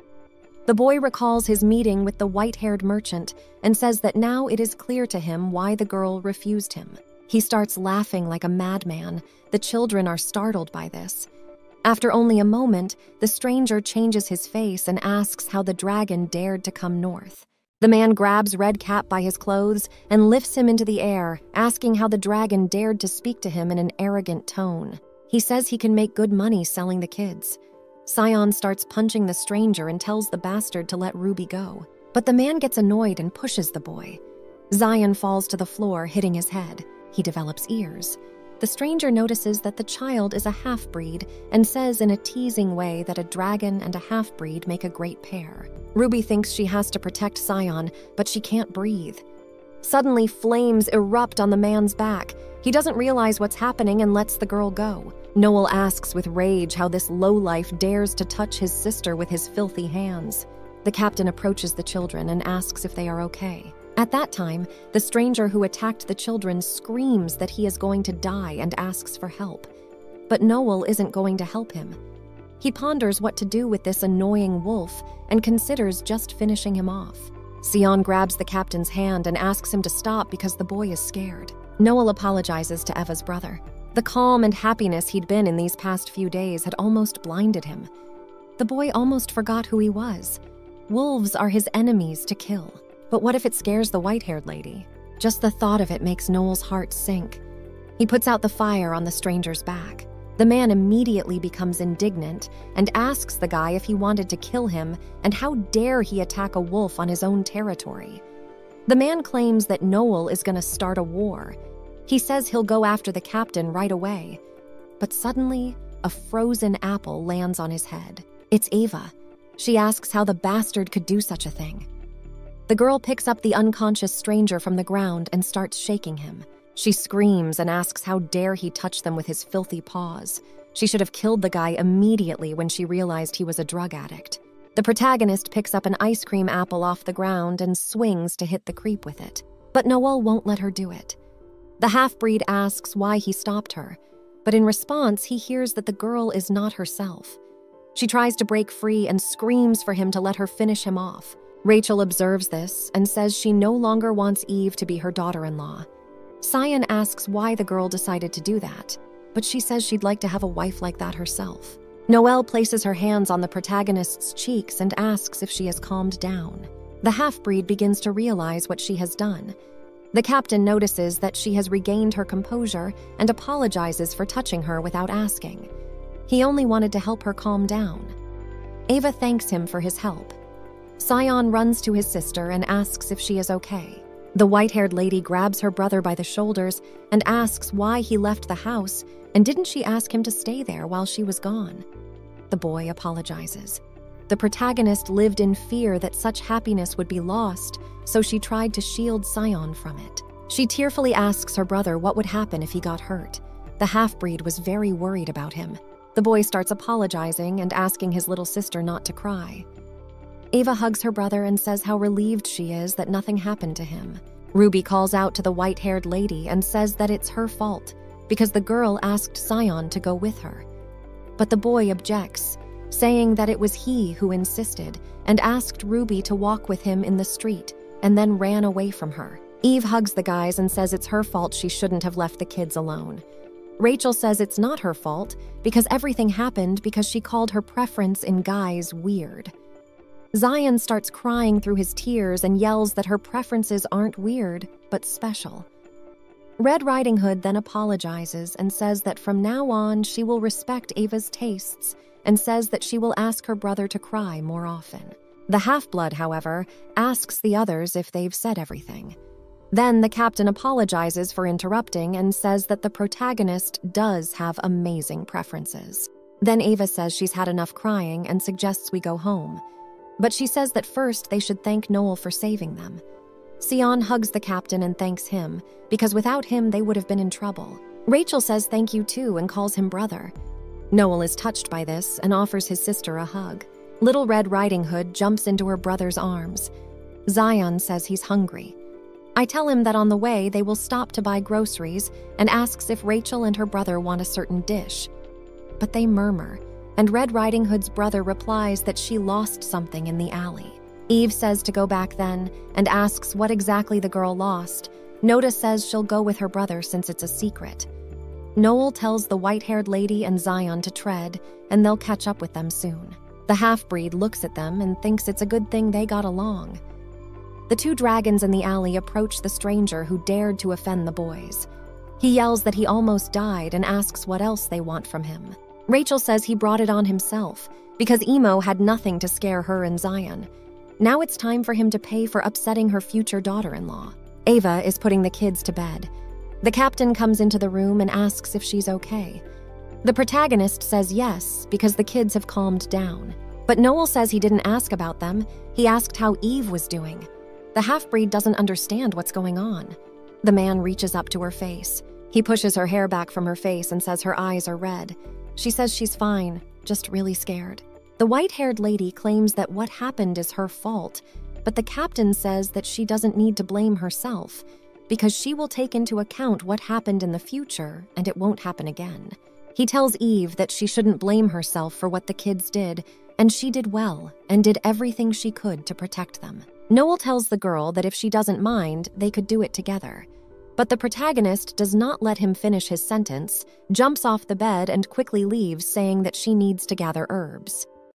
The boy recalls his meeting with the white-haired merchant and says that now it is clear to him why the girl refused him. He starts laughing like a madman. The children are startled by this. After only a moment, the stranger changes his face and asks how the dragon dared to come north. The man grabs Red Cap by his clothes and lifts him into the air, asking how the dragon dared to speak to him in an arrogant tone. He says he can make good money selling the kids. Sion starts punching the stranger and tells the bastard to let Ruby go. But the man gets annoyed and pushes the boy. Zion falls to the floor, hitting his head. He develops ears. The stranger notices that the child is a half-breed and says in a teasing way that a dragon and a half-breed make a great pair. Ruby thinks she has to protect Sion, but she can't breathe. Suddenly, flames erupt on the man's back. He doesn't realize what's happening and lets the girl go. Noel asks with rage how this lowlife dares to touch his sister with his filthy hands. The captain approaches the children and asks if they are okay. At that time, the stranger who attacked the children screams that he is going to die and asks for help. But Noel isn't going to help him. He ponders what to do with this annoying wolf and considers just finishing him off. Sion grabs the captain's hand and asks him to stop because the boy is scared. Noel apologizes to Eva's brother. The calm and happiness he'd been in these past few days had almost blinded him. The boy almost forgot who he was. Wolves are his enemies to kill. But what if it scares the white-haired lady? Just the thought of it makes Noel's heart sink. He puts out the fire on the stranger's back. The man immediately becomes indignant and asks the guy if he wanted to kill him and how dare he attack a wolf on his own territory. The man claims that Noel is going to start a war. He says he'll go after the captain right away. But suddenly, a frozen apple lands on his head. It's Ava. She asks how the bastard could do such a thing. The girl picks up the unconscious stranger from the ground and starts shaking him. She screams and asks how dare he touch them with his filthy paws. She should have killed the guy immediately when she realized he was a drug addict. The protagonist picks up an ice cream apple off the ground and swings to hit the creep with it. But Noel won't let her do it. The half-breed asks why he stopped her, but in response, he hears that the girl is not herself. She tries to break free and screams for him to let her finish him off. Rachel observes this and says she no longer wants Eve to be her daughter-in-law. Sion asks why the girl decided to do that, but she says she'd like to have a wife like that herself. Noelle places her hands on the protagonist's cheeks and asks if she has calmed down. The half-breed begins to realize what she has done. The captain notices that she has regained her composure and apologizes for touching her without asking. He only wanted to help her calm down. Ava thanks him for his help. Sion runs to his sister and asks if she is okay. The white-haired lady grabs her brother by the shoulders and asks why he left the house, and didn't she ask him to stay there while she was gone? The boy apologizes. The protagonist lived in fear that such happiness would be lost, so she tried to shield Sion from it. She tearfully asks her brother what would happen if he got hurt. The half-breed was very worried about him. The boy starts apologizing and asking his little sister not to cry. Ava hugs her brother and says how relieved she is that nothing happened to him. Ruby calls out to the white-haired lady and says that it's her fault because the girl asked Sion to go with her. But the boy objects, saying that it was he who insisted and asked Ruby to walk with him in the street and then ran away from her. Eve hugs the guys and says it's her fault she shouldn't have left the kids alone. Rachel says it's not her fault because everything happened because she called her preference in guys weird. Zion starts crying through his tears and yells that her preferences aren't weird, but special. Red Riding Hood then apologizes and says that from now on she will respect Ava's tastes and says that she will ask her brother to cry more often. The half-blood, however, asks the others if they've said everything. Then the captain apologizes for interrupting and says that the protagonist does have amazing preferences. Then Ava says she's had enough crying and suggests we go home. But she says that first they should thank Noel for saving them. Sion hugs the captain and thanks him, because without him they would have been in trouble. Rachel says thank you too and calls him brother. Noel is touched by this and offers his sister a hug. Little Red Riding Hood jumps into her brother's arms. Zion says he's hungry. I tell him that on the way they will stop to buy groceries and asks if Rachel and her brother want a certain dish. But they murmur. and Red Riding Hood's brother replies that she lost something in the alley. Eve says to go back then and asks what exactly the girl lost. Noda says she'll go with her brother since it's a secret. Noel tells the white-haired lady and Zion to tread, and they'll catch up with them soon. The half-breed looks at them and thinks it's a good thing they got along. The two dragons in the alley approach the stranger who dared to offend the boys. He yells that he almost died and asks what else they want from him. Rachel says he brought it on himself because Emo had nothing to scare her and Zion. Now it's time for him to pay for upsetting her future daughter-in-law. Ava is putting the kids to bed. The captain comes into the room and asks if she's okay. The protagonist says yes, because the kids have calmed down. But Noel says he didn't ask about them. He asked how Eve was doing. The half-breed doesn't understand what's going on. The man reaches up to her face. He pushes her hair back from her face and says her eyes are red. She says she's fine, just really scared. The white-haired lady claims that what happened is her fault, but the captain says that she doesn't need to blame herself, because she will take into account what happened in the future and it won't happen again. He tells Eve that she shouldn't blame herself for what the kids did, and she did well and did everything she could to protect them. Noel tells the girl that if she doesn't mind, they could do it together. But the protagonist does not let him finish his sentence, jumps off the bed and quickly leaves, saying that she needs to gather herbs.